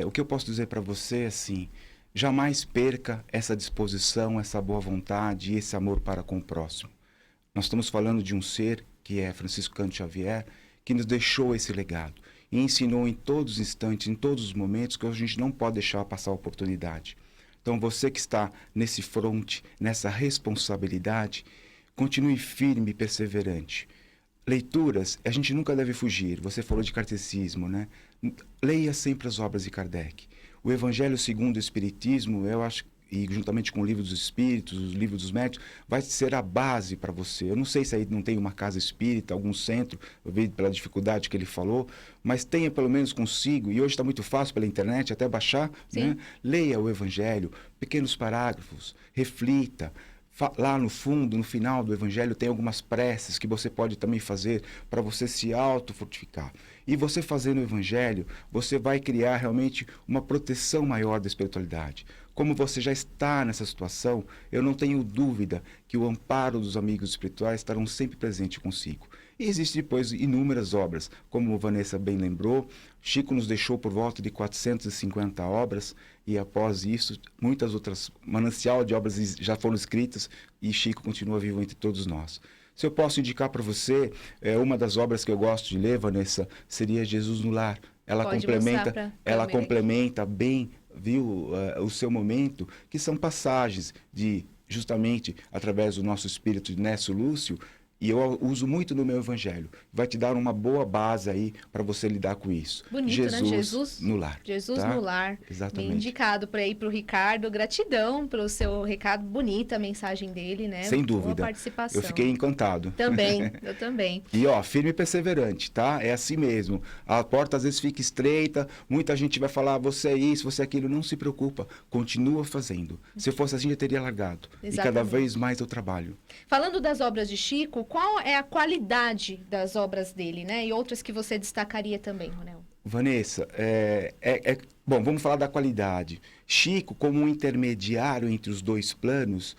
O que eu posso dizer para você é assim: jamais perca essa disposição, essa boa vontade e esse amor para com o próximo. Nós estamos falando de um ser que é Francisco Cândido Xavier, que nos deixou esse legado e ensinou em todos os instantes, em todos os momentos, que a gente não pode deixar passar a oportunidade. Então, você que está nesse fronte, nessa responsabilidade, continue firme e perseverante. Leituras, a gente nunca deve fugir. Você falou de kardecismo, né? Leia sempre as obras de Kardec. O Evangelho segundo o Espiritismo, eu acho, e juntamente com o Livro dos Espíritos, os Livros dos Médiuns, vai ser a base para você. Eu não sei se aí não tem uma casa espírita, algum centro, eu vi pela dificuldade que ele falou, mas tenha pelo menos consigo, e hoje está muito fácil pela internet, até baixar, né? Leia o Evangelho, pequenos parágrafos, reflita. Lá no fundo, no final do Evangelho, tem algumas preces que você pode também fazer para você se auto-fortificar. E você fazendo o Evangelho, você vai criar realmente uma proteção maior da espiritualidade. Como você já está nessa situação, eu não tenho dúvida que o amparo dos amigos espirituais estarão sempre presentes consigo. E existem depois inúmeras obras, como Vanessa bem lembrou. Chico nos deixou por volta de 450 obras, e após isso, muitas outras manancial de obras já foram escritas, e Chico continua vivo entre todos nós. Se eu posso indicar para você, uma das obras que eu gosto de ler, Vanessa, seria Jesus no Lar. Ela complementa bem, viu, o seu momento, que são passagens de, justamente, através do nosso espírito de Nécio Lúcio, e eu uso muito no meu Evangelho. Vai te dar uma boa base aí para você lidar com isso. Bonito, Jesus, né? Jesus no Lar. Jesus tá? no Lar. Exatamente. Bem indicado para ir para o Ricardo. Gratidão pelo seu recado. Bonita a mensagem dele, né? Sem dúvida. Boa participação. Eu fiquei encantado. Também, eu também. E firme e perseverante, tá? É assim mesmo. A porta às vezes fica estreita, muita gente vai falar, você é isso, você é aquilo. Não se preocupa, continua fazendo. Se fosse assim, eu teria largado. Exatamente. E cada vez mais eu trabalho. Falando das obras de Chico, qual é a qualidade das obras dele, né? E outras que você destacaria também, Ronel? Vanessa, bom, vamos falar da qualidade. Chico, como um intermediário entre os dois planos,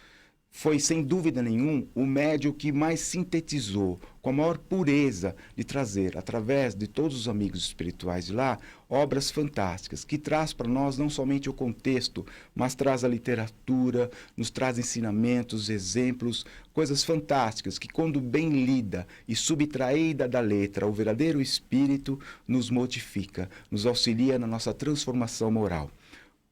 foi, sem dúvida nenhuma, o médium que mais sintetizou, com a maior pureza, de trazer, através de todos os amigos espirituais de lá, obras fantásticas, que traz para nós não somente o contexto, mas traz a literatura, nos traz ensinamentos, exemplos, coisas fantásticas, que quando bem lida e subtraída da letra, o verdadeiro espírito nos modifica, nos auxilia na nossa transformação moral.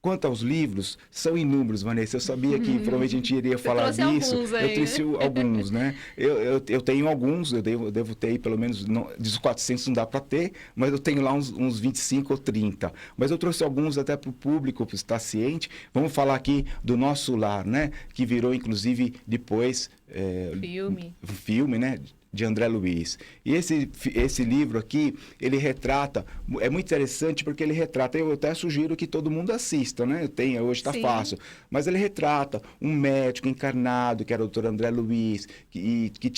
Quanto aos livros, são inúmeros, Vanessa. Eu sabia que provavelmente a gente iria falar disso. Eu trouxe alguns, né? Eu tenho alguns, eu devo ter pelo menos, dos 400 não dá para ter, mas eu tenho lá uns 25 ou 30. Mas eu trouxe alguns até para o público, para estar ciente. Vamos falar aqui do Nosso Lar, né? Que virou, inclusive, depois... filme, né? De André Luiz. E esse livro aqui, ele retrata, é muito interessante porque ele retrata, eu até sugiro que todo mundo assista, né? Hoje está fácil, mas ele retrata um médico encarnado, que era o Dr. André Luiz, que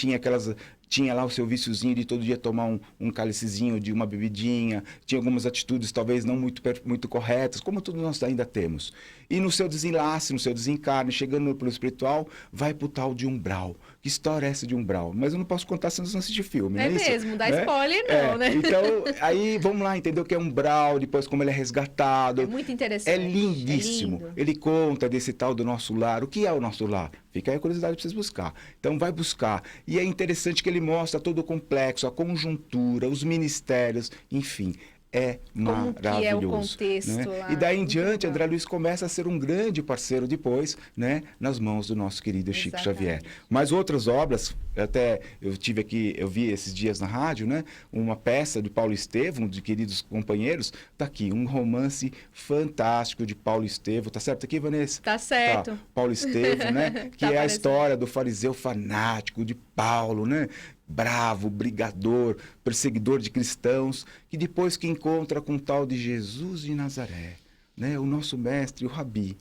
tinha lá o seu viciozinho de todo dia tomar um cálicezinho de uma bebidinha, tinha algumas atitudes talvez não muito corretas, como todos nós ainda temos. E no seu desenlace, no seu desencarne, chegando pelo espiritual, vai pro tal de umbral. Que história é essa de umbral? Mas eu não posso contar se não assistir filme, É não é mesmo, isso? dá spoiler não, né? Então, aí vamos lá entender o que é umbral, depois como ele é resgatado. É muito interessante. É lindíssimo. É lindo. Ele conta desse tal do Nosso Lar. O que é o Nosso Lar? Fica aí a curiosidade para vocês buscar. Então vai buscar. E é interessante que ele mostra todo o complexo, a conjuntura, os ministérios, enfim. é Como que é o maravilhoso. contexto Né? lá? E daí em Muito diante, legal. André Luiz começa a ser um grande parceiro depois, né, nas mãos do nosso querido Chico Xavier. Exatamente. Mas outras obras, até eu vi esses dias na rádio, né, uma peça de Paulo Estevam, de queridos companheiros, tá aqui, um romance fantástico de Paulo Estevam, tá certo aqui, Vanessa? Tá certo. Tá, Paulo Estevam, né, que Tá é a aparecendo. história do fariseu fanático de Paulo, né? Bravo, brigador, perseguidor de cristãos, que depois que encontra com o tal de Jesus de Nazaré, né, o nosso mestre, o Rabi,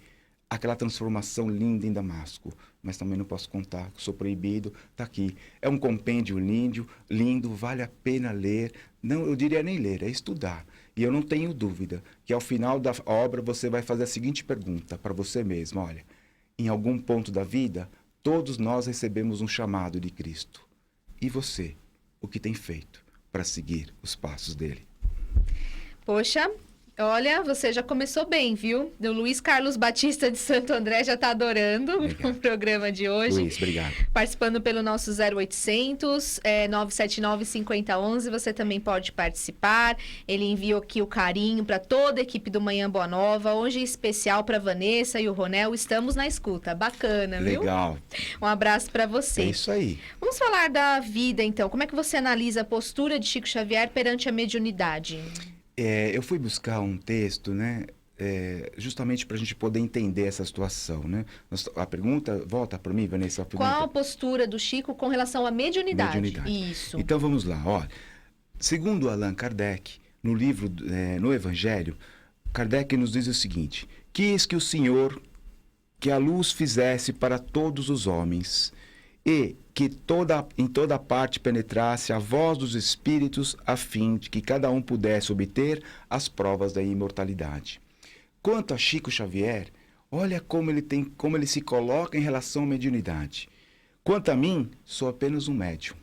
aquela transformação linda em Damasco, mas também não posso contar, sou proibido, está aqui. É um compêndio lindo, vale a pena ler, não, eu diria nem ler, é estudar. E eu não tenho dúvida que ao final da obra você vai fazer a seguinte pergunta para você mesmo, olha, em algum ponto da vida, todos nós recebemos um chamado de Cristo. E você, o que tem feito para seguir os passos dele? Poxa, olha, você já começou bem, viu? O Luiz Carlos Batista de Santo André já está adorando Obrigado. o programa de hoje. Luiz, obrigado. Participando pelo nosso 0800 979 5011, você também pode participar. Ele enviou aqui o carinho para toda a equipe do Manhã Boa Nova. Hoje especial para Vanessa e o Ronel. Estamos na escuta. Bacana, viu? Legal. Um abraço para você. É isso aí. Vamos falar da vida, então. Como é que você analisa a postura de Chico Xavier perante a mediunidade? Eu fui buscar um texto, né, justamente para a gente poder entender essa situação, né? A pergunta, volta para mim, Vanessa, a pergunta. Qual a postura do Chico com relação à mediunidade? Mediunidade. Isso. Então vamos lá, ó. Segundo Allan Kardec, no livro, no Evangelho, Kardec nos diz o seguinte: quis que o Senhor que a luz fizesse para todos os homens e que em toda parte penetrasse a voz dos espíritos, a fim de que cada um pudesse obter as provas da imortalidade. Quanto a Chico Xavier, olha como ele se coloca em relação à mediunidade. Quanto a mim, sou apenas um médium.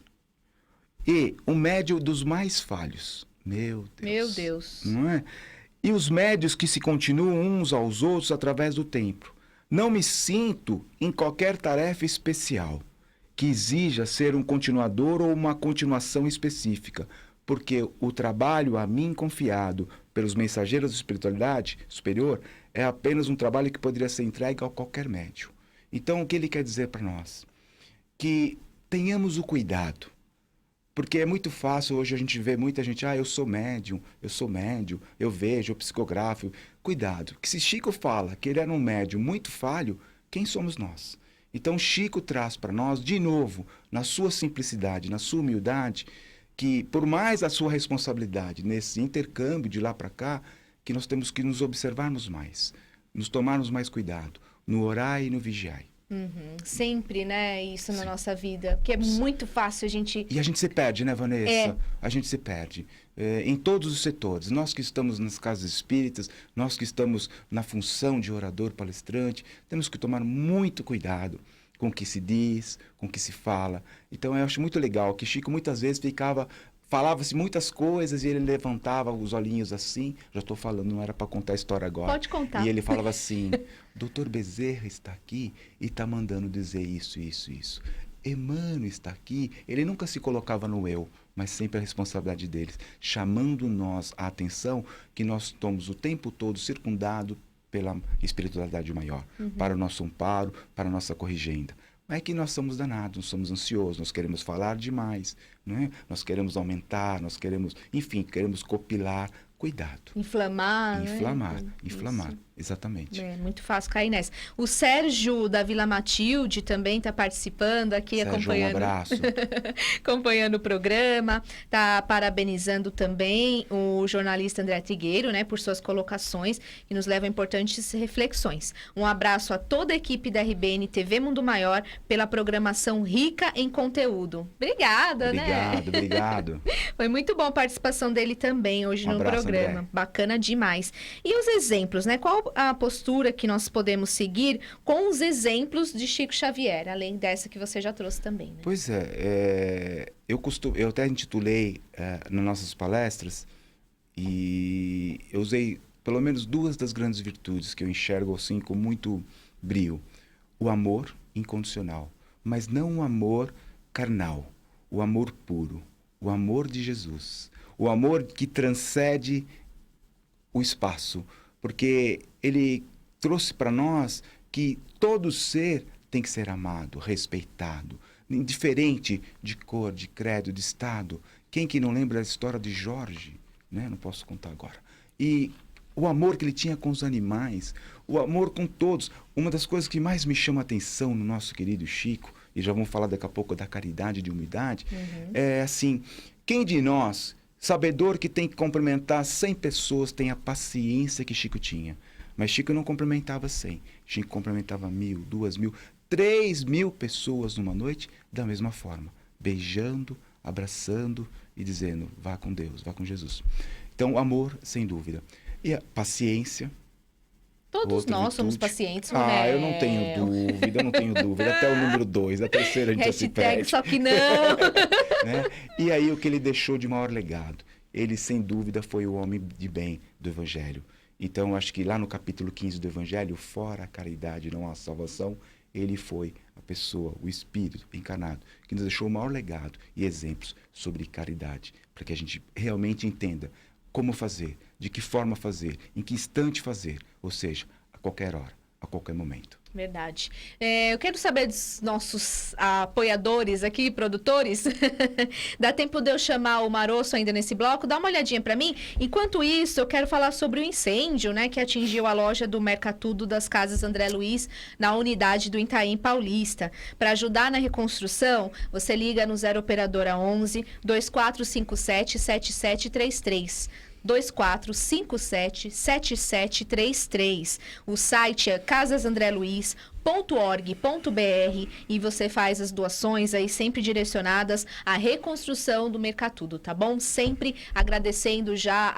E um médium dos mais falhos. Meu Deus. Meu Deus. Não é? E os médios que se continuam uns aos outros através do tempo. Não me sinto em qualquer tarefa especial que exija ser um continuador ou uma continuação específica, porque o trabalho a mim confiado pelos mensageiros da espiritualidade superior é apenas um trabalho que poderia ser entregue a qualquer médium. Então, o que ele quer dizer para nós? Que tenhamos o cuidado, porque é muito fácil hoje a gente ver muita gente, eu sou médium, eu vejo, eu psicografo. Cuidado, que se Chico fala que ele era um médium muito falho, quem somos nós? Então Chico traz para nós, de novo, na sua simplicidade, na sua humildade, que por mais a sua responsabilidade nesse intercâmbio de lá para cá, que nós temos que nos observarmos mais, nos tomarmos mais cuidado, no orai e no vigiai. Uhum. Sempre, né? Isso na nossa vida. Porque é muito fácil a gente... E a gente se perde, né, Vanessa? É. A gente se perde. Em todos os setores. Nós que estamos nas casas espíritas, nós que estamos na função de orador, palestrante, temos que tomar muito cuidado com o que se diz, com o que se fala. Então, eu acho muito legal que Chico muitas vezes falava-se muitas coisas e ele levantava os olhinhos assim. Já estou falando, não era para contar a história agora. Pode contar. E ele falava assim, Doutor Bezerra está aqui e está mandando dizer isso, isso, isso. Emmanuel está aqui. Ele nunca se colocava no eu, mas sempre a responsabilidade deles, chamando nós a atenção que nós estamos o tempo todo circundados pela espiritualidade maior, para o nosso amparo, para a nossa corrigenda. Mas é que nós somos danados, nós somos ansiosos, nós queremos falar demais, né? Nós queremos aumentar, nós queremos, enfim, queremos copilar. Cuidado. Inflamar, Inflamar, né? inflamar, Isso. exatamente. É muito fácil cair nessa. O Sérgio da Vila Matilde também está participando aqui, Sérgio, acompanhando. um abraço. Acompanhando o programa, está parabenizando também o jornalista André Trigueiro, né, por suas colocações que nos levam a importantes reflexões. Um abraço a toda a equipe da RBN TV Mundo Maior pela programação rica em conteúdo. Obrigada, né? Obrigado. Foi muito bom a participação dele também hoje Um no abraço, programa. André. Bacana demais. E os exemplos, né? Qual a postura que nós podemos seguir com os exemplos de Chico Xavier, além dessa que você já trouxe também, né? Pois eu até intitulei nas nossas palestras e eu usei pelo menos duas das grandes virtudes que eu enxergo assim com muito brio. O amor incondicional, mas não o amor carnal, o amor puro, o amor de Jesus. o amor que transcende o espaço, porque ele trouxe para nós que todo ser tem que ser amado, respeitado, indiferente de cor, de credo, de estado. Quem que não lembra da história de Jorge, né? Não posso contar agora. E o amor que ele tinha com os animais, o amor com todos. Uma das coisas que mais me chama a atenção no nosso querido Chico, e já vamos falar daqui a pouco da caridade e de humildade, é assim, quem de nós, sabedor que tem que cumprimentar 100 pessoas, tem a paciência que Chico tinha? Mas Chico não cumprimentava 100, Chico cumprimentava 1.000, 2.000, 3.000 pessoas numa noite da mesma forma, beijando, abraçando e dizendo, vá com Deus, vá com Jesus. Então, amor, sem dúvida. E a paciência. Todos outra nós somos virtude. pacientes, Eu não tenho dúvida, eu não tenho dúvida. Até o número 2, a terceira a gente já se Hashtag perde. só que não. Né? E aí o que ele deixou de maior legado? Ele, sem dúvida, foi o homem de bem do Evangelho. Então, acho que lá no capítulo 15 do Evangelho, fora a caridade não há salvação, ele foi a pessoa, o Espírito encarnado, que nos deixou o maior legado e exemplos sobre caridade, para que a gente realmente entenda como fazer, de que forma fazer, em que instante fazer, ou seja, a qualquer hora, a qualquer momento. Verdade. Eu quero saber dos nossos apoiadores aqui, produtores. Dá tempo de eu chamar o Maroço ainda nesse bloco? Dá uma olhadinha para mim. Enquanto isso, eu quero falar sobre o incêndio, né, que atingiu a loja do Mercatudo das Casas André Luiz, na unidade do Itaim Paulista. Para ajudar na reconstrução, você liga no 0 Operadora 11 2457 7733. 2457-7733. O site é casasandreluiz.org.br e você faz as doações aí sempre direcionadas à reconstrução do Mercatudo, tá bom? Sempre agradecendo já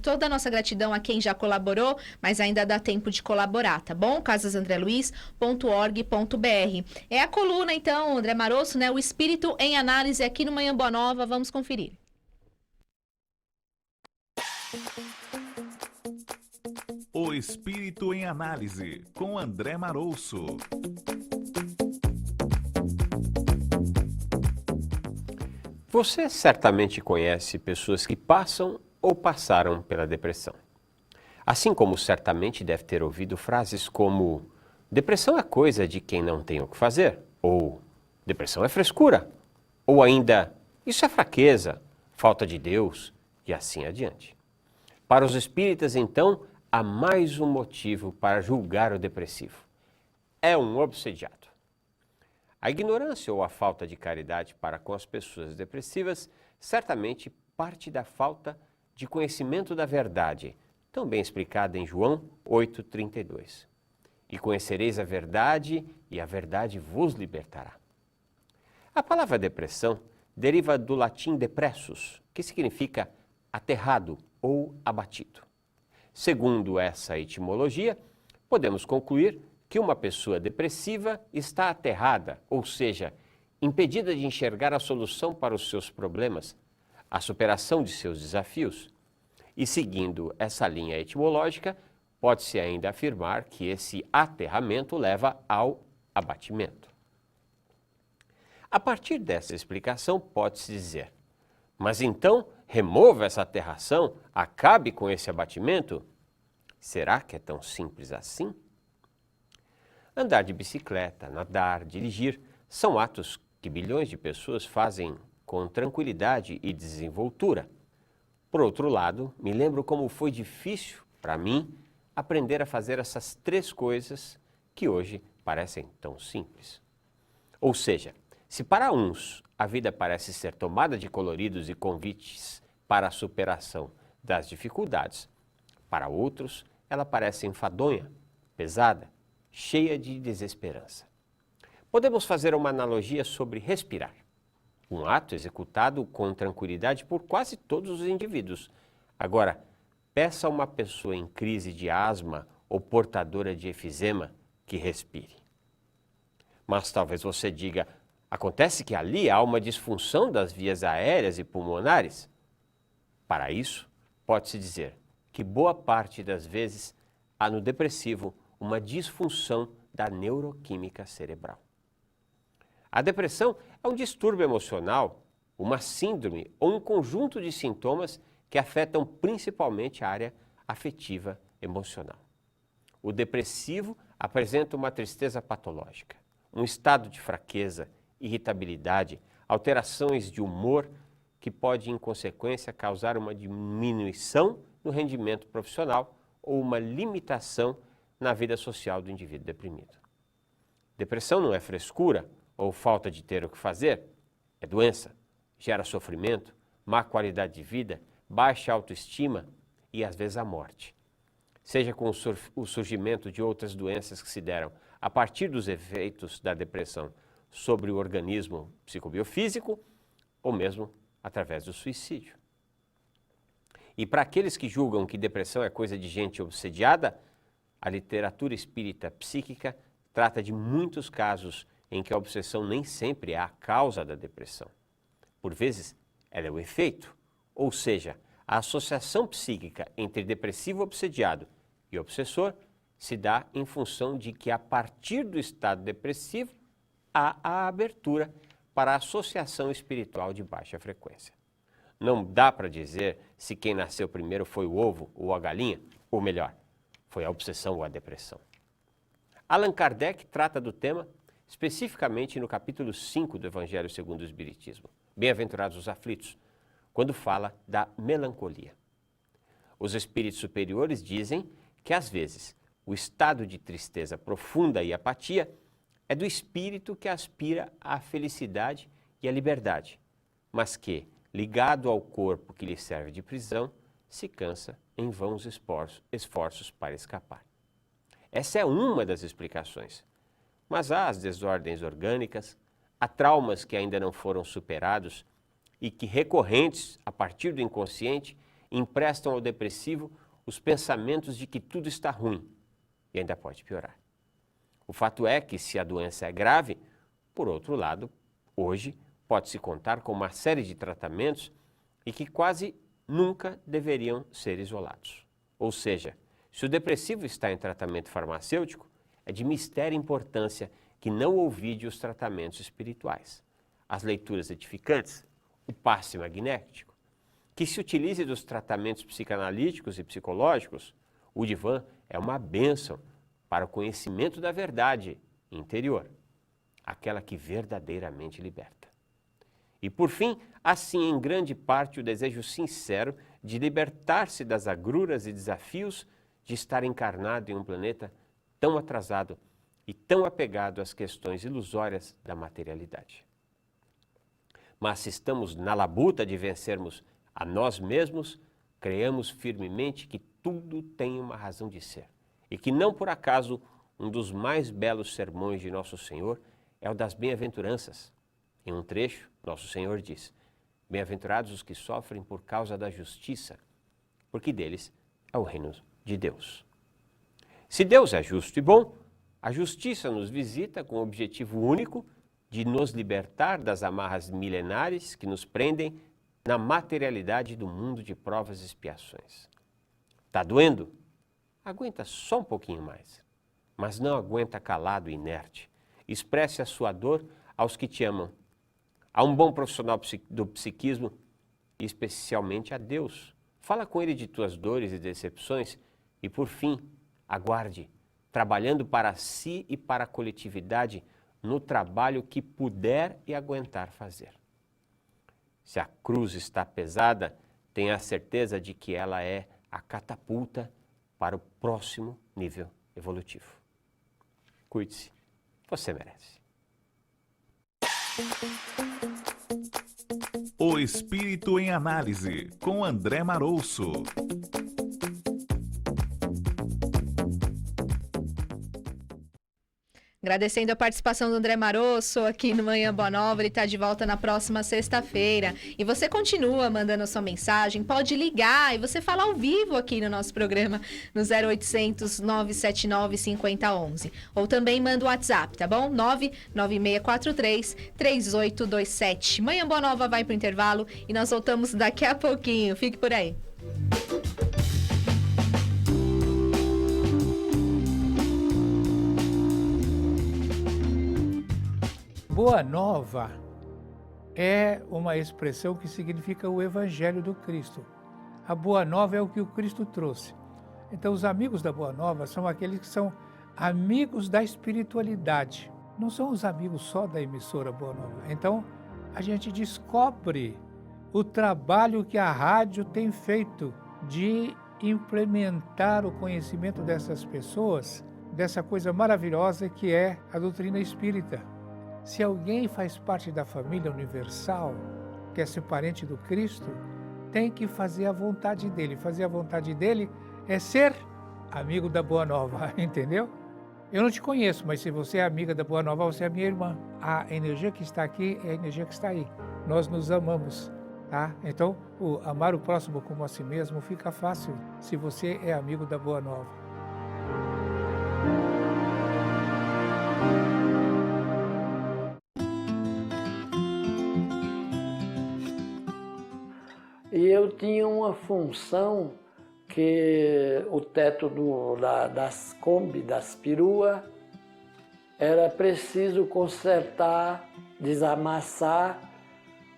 toda a nossa gratidão a quem já colaborou, mas ainda dá tempo de colaborar, tá bom? casasandreluiz.org.br. É a coluna, então, André Maroço, né? O Espírito em Análise aqui no Manhã Boa Nova. Vamos conferir. O Espírito em Análise, com André Maroço. Você certamente conhece pessoas que passam ou passaram pela depressão. Assim como certamente deve ter ouvido frases como depressão é coisa de quem não tem o que fazer, ou depressão é frescura, ou ainda isso é fraqueza, falta de Deus e assim adiante. Para os espíritas, então, há mais um motivo para julgar o depressivo. É um obsediado. A ignorância ou a falta de caridade para com as pessoas depressivas certamente parte da falta de conhecimento da verdade, também explicada em João 8,32. E conhecereis a verdade, e a verdade vos libertará. A palavra depressão deriva do latim depressus, que significa aterrado ou abatido. Segundo essa etimologia, podemos concluir que uma pessoa depressiva está aterrada, ou seja, impedida de enxergar a solução para os seus problemas, a superação de seus desafios. E seguindo essa linha etimológica, pode-se ainda afirmar que esse aterramento leva ao abatimento. A partir dessa explicação, pode-se dizer, mas então remova essa aterração, acabe com esse abatimento? Será que é tão simples assim? Andar de bicicleta, nadar, dirigir, são atos que bilhões de pessoas fazem com tranquilidade e desenvoltura. Por outro lado, me lembro como foi difícil para mim aprender a fazer essas três coisas que hoje parecem tão simples. Ou seja, se para uns a vida parece ser tomada de coloridos e convites para a superação das dificuldades, para outros ela parece enfadonha, pesada, cheia de desesperança. Podemos fazer uma analogia sobre respirar, um ato executado com tranquilidade por quase todos os indivíduos. Agora, peça a uma pessoa em crise de asma ou portadora de efizema que respire. Mas talvez você diga, acontece que ali há uma disfunção das vias aéreas e pulmonares? Para isso, pode-se dizer que boa parte das vezes há no depressivo uma disfunção da neuroquímica cerebral. A depressão é um distúrbio emocional uma síndrome ou um conjunto de sintomas que afetam principalmente a área afetiva emocional. O depressivo apresenta uma tristeza patológica, um estado de fraqueza, irritabilidade, alterações de humor que pode, em consequência, causar uma diminuição no rendimento profissional ou uma limitação na vida social do indivíduo deprimido. Depressão não é frescura ou falta de ter o que fazer, é doença, gera sofrimento, má qualidade de vida, baixa autoestima e, às vezes, a morte. Seja com o surgimento de outras doenças que se deram a partir dos efeitos da depressão sobre o organismo psicobiofísico ou mesmo através do suicídio. E para aqueles que julgam que depressão é coisa de gente obsediada, a literatura espírita psíquica trata de muitos casos em que a obsessão nem sempre é a causa da depressão. Por vezes, ela é o efeito, ou seja, a associação psíquica entre depressivo obsediado e obsessor se dá em função de que, a partir do estado depressivo, há a abertura para a associação espiritual de baixa frequência. Não dá para dizer se quem nasceu primeiro foi o ovo ou a galinha, ou melhor, foi a obsessão ou a depressão. Allan Kardec trata do tema especificamente no capítulo 5 do Evangelho segundo o Espiritismo, Bem-aventurados os aflitos, quando fala da melancolia. Os espíritos superiores dizem que, às vezes, o estado de tristeza profunda e apatia é do espírito que aspira à felicidade e à liberdade, mas que, ligado ao corpo que lhe serve de prisão, se cansa em vãos esforços para escapar. Essa é uma das explicações, mas há as desordens orgânicas, há traumas que ainda não foram superados e que, recorrentes a partir do inconsciente, emprestam ao depressivo os pensamentos de que tudo está ruim e ainda pode piorar. O fato é que, se a doença é grave, por outro lado, hoje pode-se contar com uma série de tratamentos e que quase nunca deveriam ser isolados. Ou seja, se o depressivo está em tratamento farmacêutico, é de mistéria importância que não ouvide os tratamentos espirituais, as leituras edificantes, o passe magnético, que se utilize dos tratamentos psicanalíticos e psicológicos. O divã é uma bênção para o conhecimento da verdade interior, aquela que verdadeiramente liberta. E, por fim, assim, em grande parte, o desejo sincero de libertar-se das agruras e desafios de estar encarnado em um planeta tão atrasado e tão apegado às questões ilusórias da materialidade. Mas se estamos na labuta de vencermos a nós mesmos, creamos firmemente que tudo tem uma razão de ser e que não por acaso um dos mais belos sermões de Nosso Senhor é o das bem-aventuranças. Em um trecho, Nosso Senhor diz: bem-aventurados os que sofrem por causa da justiça, porque deles é o reino de Deus. Se Deus é justo e bom, a justiça nos visita com o objetivo único de nos libertar das amarras milenares que nos prendem na materialidade do mundo de provas e expiações. Está doendo? Aguenta só um pouquinho mais, mas não aguenta calado e inerte. Expresse a sua dor aos que te amam, a um bom profissional do psiquismo e especialmente a Deus. Fala com ele de tuas dores e decepções e, por fim, aguarde, trabalhando para si e para a coletividade no trabalho que puder e aguentar fazer. Se a cruz está pesada, tenha a certeza de que ela é a catapulta para o próximo nível evolutivo. Cuide-se, você merece. O Espírito em Análise, com André Marouço. Agradecendo a participação do André Marouço aqui no Manhã Boa Nova, ele está de volta na próxima sexta-feira. E você continua mandando a sua mensagem, pode ligar e você fala ao vivo aqui no nosso programa no 0800 979 5011. Ou também manda o WhatsApp, tá bom? 99643 3827. Manhã Boa Nova vai para o intervalo e nós voltamos daqui a pouquinho. Fique por aí. Boa Nova é uma expressão que significa o Evangelho do Cristo. A Boa Nova é o que o Cristo trouxe. Então, os amigos da Boa Nova são aqueles que são amigos da espiritualidade. Não são os amigos só da emissora Boa Nova. Então, a gente descobre o trabalho que a rádio tem feito de implementar o conhecimento dessas pessoas, dessa coisa maravilhosa que é a doutrina espírita. Se alguém faz parte da família universal, quer ser parente do Cristo, tem que fazer a vontade dele. Fazer a vontade dele é ser amigo da Boa Nova, entendeu? Eu não te conheço, mas se você é amiga da Boa Nova, você é minha irmã. A energia que está aqui é a energia que está aí. Nós nos amamos, tá? Então, amar o próximo como a si mesmo fica fácil se você é amigo da Boa Nova. E eu tinha uma função que o teto das Kombi, das peruas, era preciso consertar, desamassar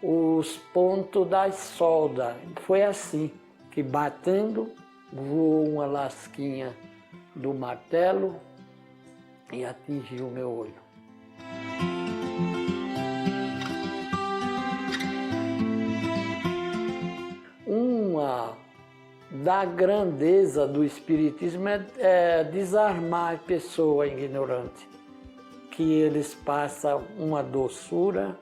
os pontos das soldas. Foi assim, que batendo, voou uma lasquinha do martelo e atingiu o meu olho. Da grandeza do Espiritismo é desarmar a pessoa ignorante, que eles passam uma doçura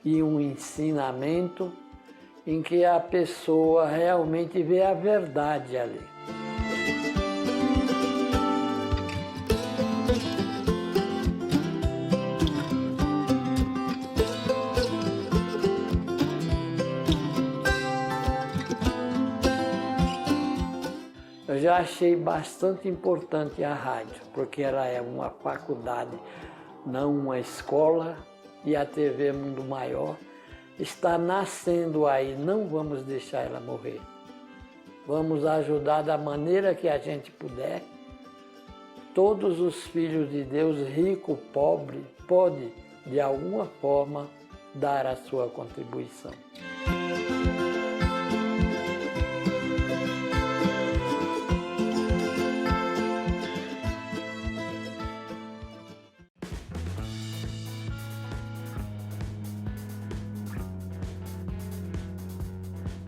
e um ensinamento em que a pessoa realmente vê a verdade ali. Eu já achei bastante importante a rádio, porque ela é uma faculdade, não uma escola, e a TV Mundo Maior está nascendo aí, não vamos deixar ela morrer. Vamos ajudar da maneira que a gente puder. Todos os filhos de Deus, rico, pobre, pode, de alguma forma, dar a sua contribuição.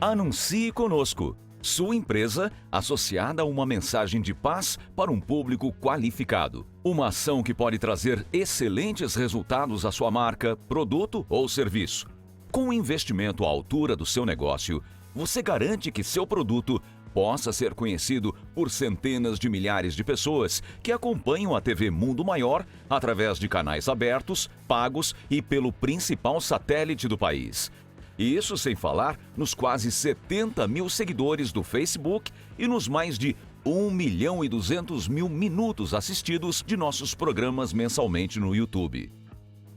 Anuncie conosco. Sua empresa associada a uma mensagem de paz para um público qualificado. Uma ação que pode trazer excelentes resultados à sua marca, produto ou serviço. Com um investimento à altura do seu negócio, você garante que seu produto possa ser conhecido por centenas de milhares de pessoas que acompanham a TV Mundo Maior através de canais abertos, pagos e pelo principal satélite do país. E isso sem falar nos quase 70 mil seguidores do Facebook e nos mais de 1.200.000 minutos assistidos de nossos programas mensalmente no YouTube.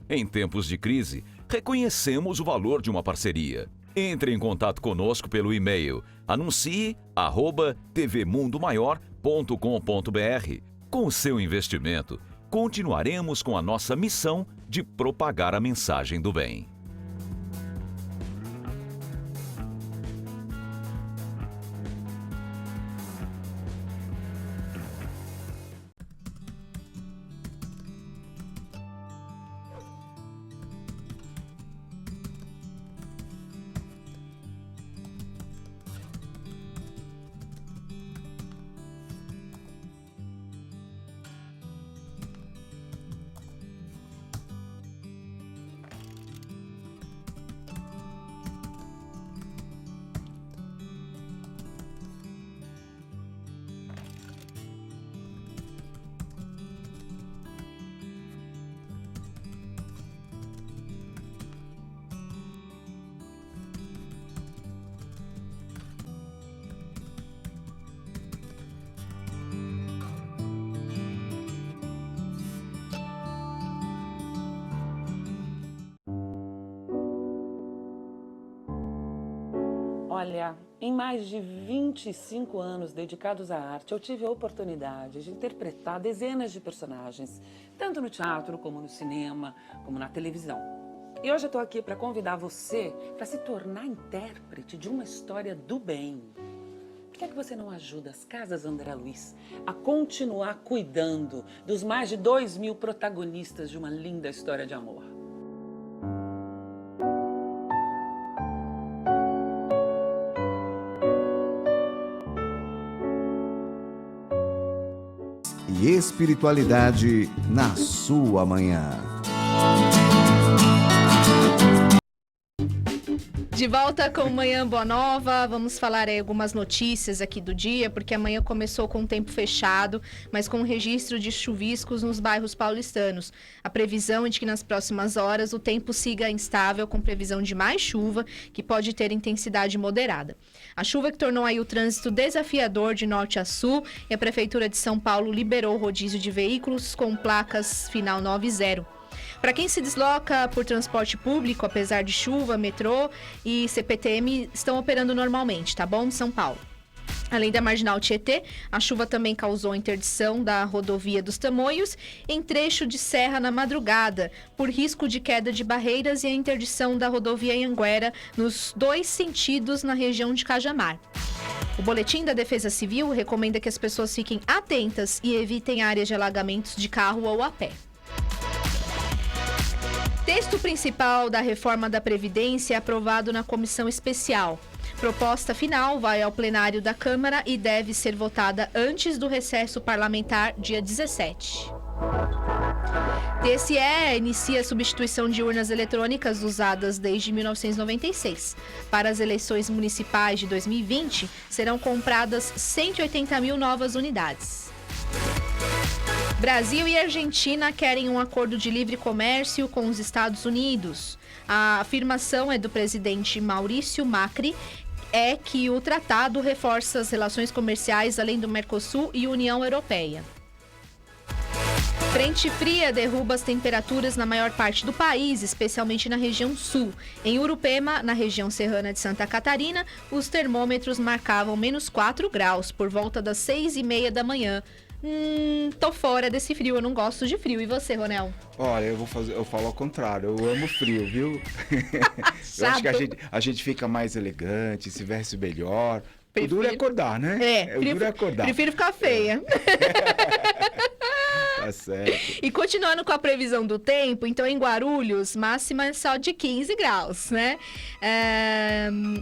Em tempos de crise, reconhecemos o valor de uma parceria. Entre em contato conosco pelo e-mail anuncie@tvmundomaior.com.br. Com o seu investimento, continuaremos com a nossa missão de propagar a mensagem do bem. Olha, em mais de 25 anos dedicados à arte, eu tive a oportunidade de interpretar dezenas de personagens, tanto no teatro, como no cinema, como na televisão. E hoje eu tô aqui para convidar você para se tornar intérprete de uma história do bem. Por que é que você não ajuda as Casas André Luiz a continuar cuidando dos mais de 2.000 protagonistas de uma linda história de amor? E espiritualidade na sua manhã. De volta com Manhã Boa Nova, vamos falar aí algumas notícias aqui do dia, porque amanhã começou com o tempo fechado, mas com registro de chuviscos nos bairros paulistanos. A previsão é de que nas próximas horas o tempo siga instável, com previsão de mais chuva, que pode ter intensidade moderada. A chuva que tornou aí o trânsito desafiador de norte a sul, e a Prefeitura de São Paulo liberou o rodízio de veículos com placas final 90. Para quem se desloca por transporte público, apesar de chuva, metrô e CPTM estão operando normalmente, tá bom? Em São Paulo. Além da Marginal Tietê, a chuva também causou interdição da rodovia dos Tamoios em trecho de serra na madrugada, por risco de queda de barreiras, e a interdição da rodovia Anhanguera nos 2 sentidos na região de Cajamar. O Boletim da Defesa Civil recomenda que as pessoas fiquem atentas e evitem áreas de alagamentos de carro ou a pé. Texto principal da reforma da Previdência é aprovado na comissão especial. Proposta final vai ao plenário da Câmara e deve ser votada antes do recesso parlamentar, dia 17. TSE inicia a substituição de urnas eletrônicas usadas desde 1996. Para as eleições municipais de 2020, serão compradas 180 mil novas unidades. Brasil e Argentina querem um acordo de livre comércio com os Estados Unidos. A afirmação é do presidente Maurício Macri, é que o tratado reforça as relações comerciais além do Mercosul e União Europeia. Frente fria derruba as temperaturas na maior parte do país, especialmente na região sul. Em Urupema, na região serrana de Santa Catarina, os termômetros marcavam menos 4 graus por volta das 6h30 da manhã. Tô fora desse frio, eu não gosto de frio. E você, Ronel? Olha, eu falo ao contrário, eu amo frio, viu? Eu acho que a gente fica mais elegante, se veste melhor. O duro é acordar, né? O duro é acordar. Prefiro ficar feia. Tá certo. E continuando com a previsão do tempo, então em Guarulhos, máxima só de 15 graus, né?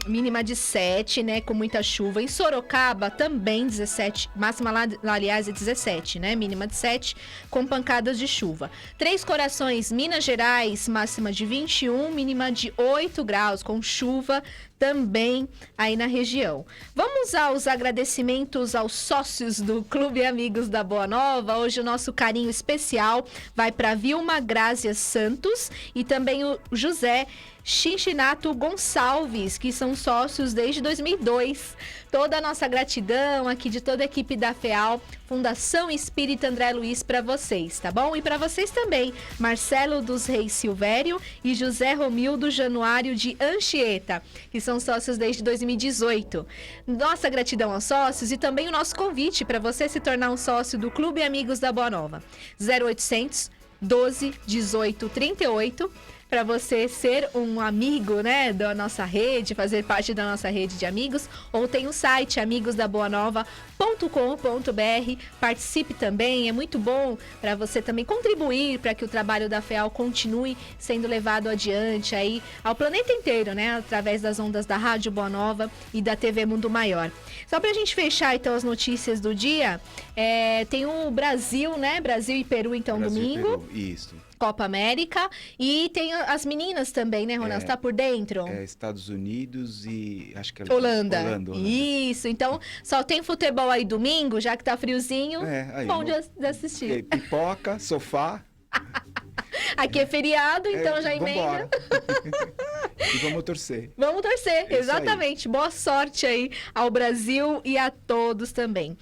Mínima de 7, né? Com muita chuva. Em Sorocaba, também 17. Máxima lá, aliás, é 17, né? Mínima de 7, com pancadas de chuva. Três Corações, Minas Gerais, máxima de 21, mínima de 8 graus, com chuva também aí na região. Vamos aos agradecimentos aos sócios do Clube Amigos da Boa Nova. Hoje o nosso carinho especial vai para Vilma Grazia Santos e também o José Chinchinato Gonçalves, que são sócios desde 2002. Toda a nossa gratidão aqui de toda a equipe da FEAL, Fundação Espírita André Luiz, para vocês, tá bom? E para vocês também, Marcelo dos Reis Silvério e José Romildo Januário de Anchieta, que são sócios desde 2018. Nossa gratidão aos sócios e também o nosso convite para você se tornar um sócio do Clube Amigos da Boa Nova. 0800 12 18 38, para você ser um amigo, né, da nossa rede, fazer parte da nossa rede de amigos, ou tem o site amigosdaboanova.com.br. Participe também, é muito bom para você também contribuir para que o trabalho da FEAL continue sendo levado adiante aí ao planeta inteiro, né, através das ondas da Rádio Boa Nova e da TV Mundo Maior. Só pra gente fechar então as notícias do dia, tem o Brasil, né, Brasil e Peru então Brasil domingo. E Peru, isso. Copa América, e tem as meninas também, né, Ronaldo? Você tá por dentro? Estados Unidos e acho que é Holanda. Isso, então só tem futebol aí domingo, já que tá friozinho, bom de assistir. Pipoca, sofá. Aqui é feriado, então já emenda. E vamos torcer. Vamos torcer, É isso exatamente. Boa sorte aí ao Brasil e a todos também.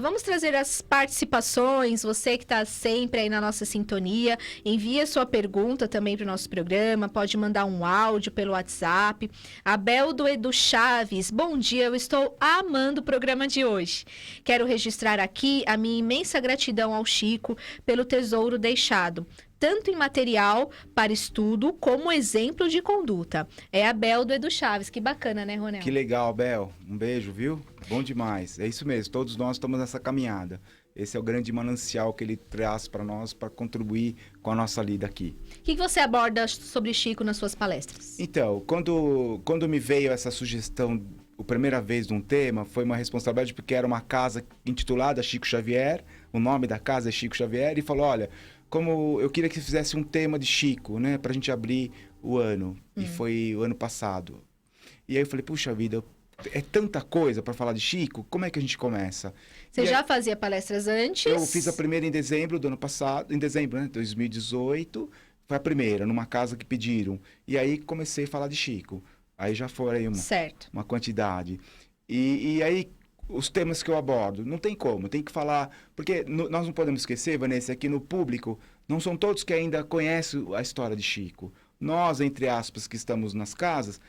Vamos trazer as participações, você que está sempre aí na nossa sintonia, envia sua pergunta também para o nosso programa, pode mandar um áudio pelo WhatsApp. Abel do Edu Chaves, bom dia, eu estou amando o programa de hoje. Quero registrar aqui a minha imensa gratidão ao Chico pelo tesouro deixado, tanto em material para estudo como exemplo de conduta. É a Bel do Edu Chaves. Que bacana, né, Ronel? Que legal, Bel. Um beijo, viu? Bom demais. É isso mesmo, todos nós estamos nessa caminhada. Esse é o grande manancial que ele traz para nós, para contribuir com a nossa lida aqui. O que você aborda sobre Chico nas suas palestras? Então, quando me veio essa sugestão, a primeira vez de um tema, foi uma responsabilidade, porque era uma casa intitulada Chico Xavier, o nome da casa é Chico Xavier, e falou, olha, como eu queria que fizesse um tema de Chico, né, pra gente abrir o ano, e foi o ano passado. E aí eu falei, puxa vida, é tanta coisa para falar de Chico, como é que a gente começa? Você E já aí, fazia palestras antes? eu fiz a primeira em dezembro do ano passado, em dezembro, né, 2018, foi a primeira, numa casa que pediram. E aí comecei a falar de Chico. Aí já foi aí uma quantidade. E aí, os temas que eu abordo, não tem como, tem que falar... Porque nós não podemos esquecer, Vanessa, aqui no público, não são todos que ainda conhecem a história de Chico. Nós, entre aspas, que estamos nas casas,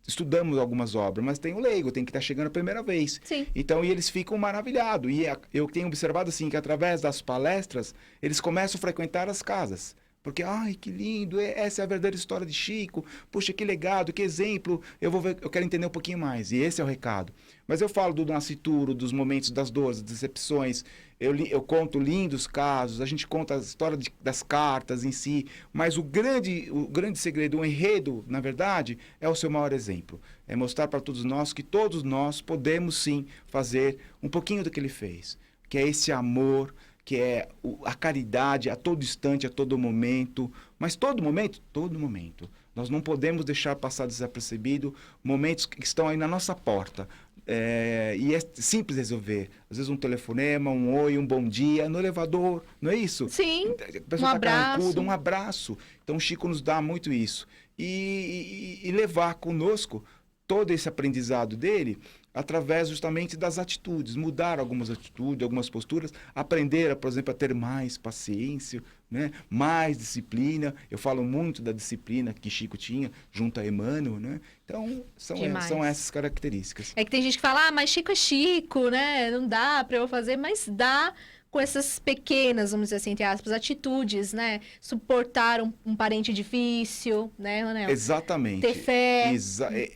estudamos algumas obras, mas tem o leigo, tem que estar chegando a primeira vez. Sim. Então, e eles ficam maravilhados. E eu tenho observado, assim, que através das palestras, eles começam a frequentar as casas. Porque, ai, que lindo, essa é a verdadeira história de Chico, puxa, que legado, que exemplo, eu quero entender um pouquinho mais, e esse é o recado. Mas eu falo do nascituro, dos momentos das dores, das decepções, eu conto lindos casos, a gente conta a história das cartas em si, mas o grande segredo, o enredo, na verdade, é o seu maior exemplo. É mostrar para todos nós que todos nós podemos, sim, fazer um pouquinho do que ele fez, que é esse amor, que é a caridade a todo instante, a todo momento. Mas todo momento? Todo momento. Nós não podemos deixar passar desapercebido momentos que estão aí na nossa porta. E é simples resolver. Às vezes um telefonema, um oi, um bom dia, no elevador, não é isso? Sim, A pessoa um tá abraço. carrancuda, um abraço. Então o Chico nos dá muito isso. E levar conosco todo esse aprendizado dele através justamente das atitudes, mudar algumas atitudes, algumas posturas, aprender, por exemplo, a ter mais paciência, né? Mais disciplina. Eu falo muito da disciplina que Chico tinha junto a Emmanuel, né? Então, são essas características. É que tem gente que fala, mas Chico é Chico, né? Não dá para eu fazer, mas dá com essas pequenas, vamos dizer assim, entre aspas, atitudes, né? Suportar um parente difícil, né, Ronel? Exatamente. Ter fé.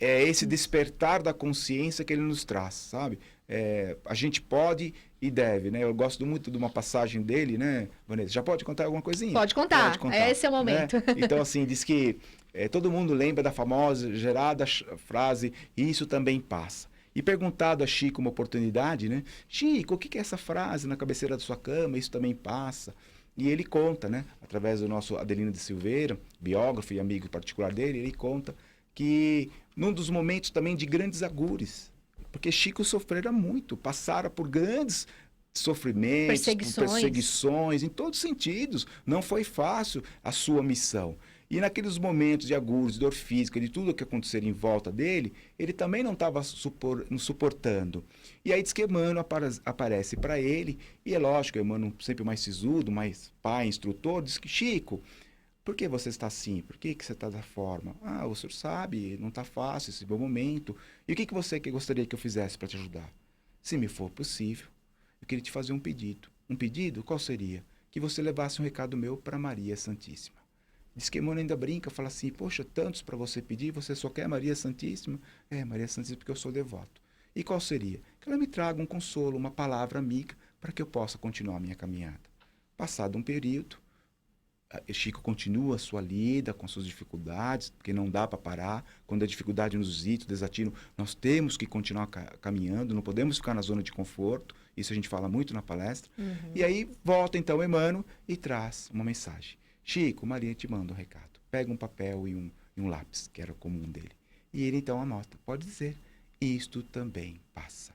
É esse despertar da consciência que ele nos traz, sabe? A gente pode e deve, né? Eu gosto muito de uma passagem dele, né, Vanessa? Já pode contar alguma coisinha? Pode contar. Esse é o momento. Né? Então, assim, diz que todo mundo lembra da famosa, gerada frase, isso também passa. E perguntado a Chico uma oportunidade, né? Chico, o que é essa frase na cabeceira da sua cama? Isso também passa. E ele conta, né? Através do nosso Adelino de Silveira, biógrafo e amigo particular dele, ele conta que num dos momentos também de grandes agures, porque Chico sofrera muito, passara por grandes sofrimentos, perseguições, em todos os sentidos. Não foi fácil a sua missão. E naqueles momentos de agures, de dor física, de tudo o que acontecer em volta dele, ele também não estava suportando. E aí diz que Emmanuel aparece para ele, e é lógico, Emmanuel sempre mais sisudo, mais pai, instrutor, diz que, Chico, por que você está assim? Por que você está da forma? O senhor sabe, não está fácil esse bom momento. E o que você gostaria que eu fizesse para te ajudar? Se me for possível, eu queria te fazer um pedido. Um pedido? Qual seria? Que você levasse um recado meu para Maria Santíssima. Diz que Emmanuel ainda brinca, fala assim, poxa, tantos para você pedir, você só quer Maria Santíssima? Maria Santíssima porque eu sou devoto. E qual seria? Que ela me traga um consolo, uma palavra amiga, para que eu possa continuar a minha caminhada. Passado um período, Chico continua a sua lida com suas dificuldades, porque não dá para parar. Quando a dificuldade nos visita, o desatino, nós temos que continuar caminhando, não podemos ficar na zona de conforto. Isso a gente fala muito na palestra. E aí volta então Emmanuel e traz uma mensagem. Chico, Maria te manda um recado. Pega um papel e um lápis, que era comum dele. E ele então anota. Pode dizer, isto também passa.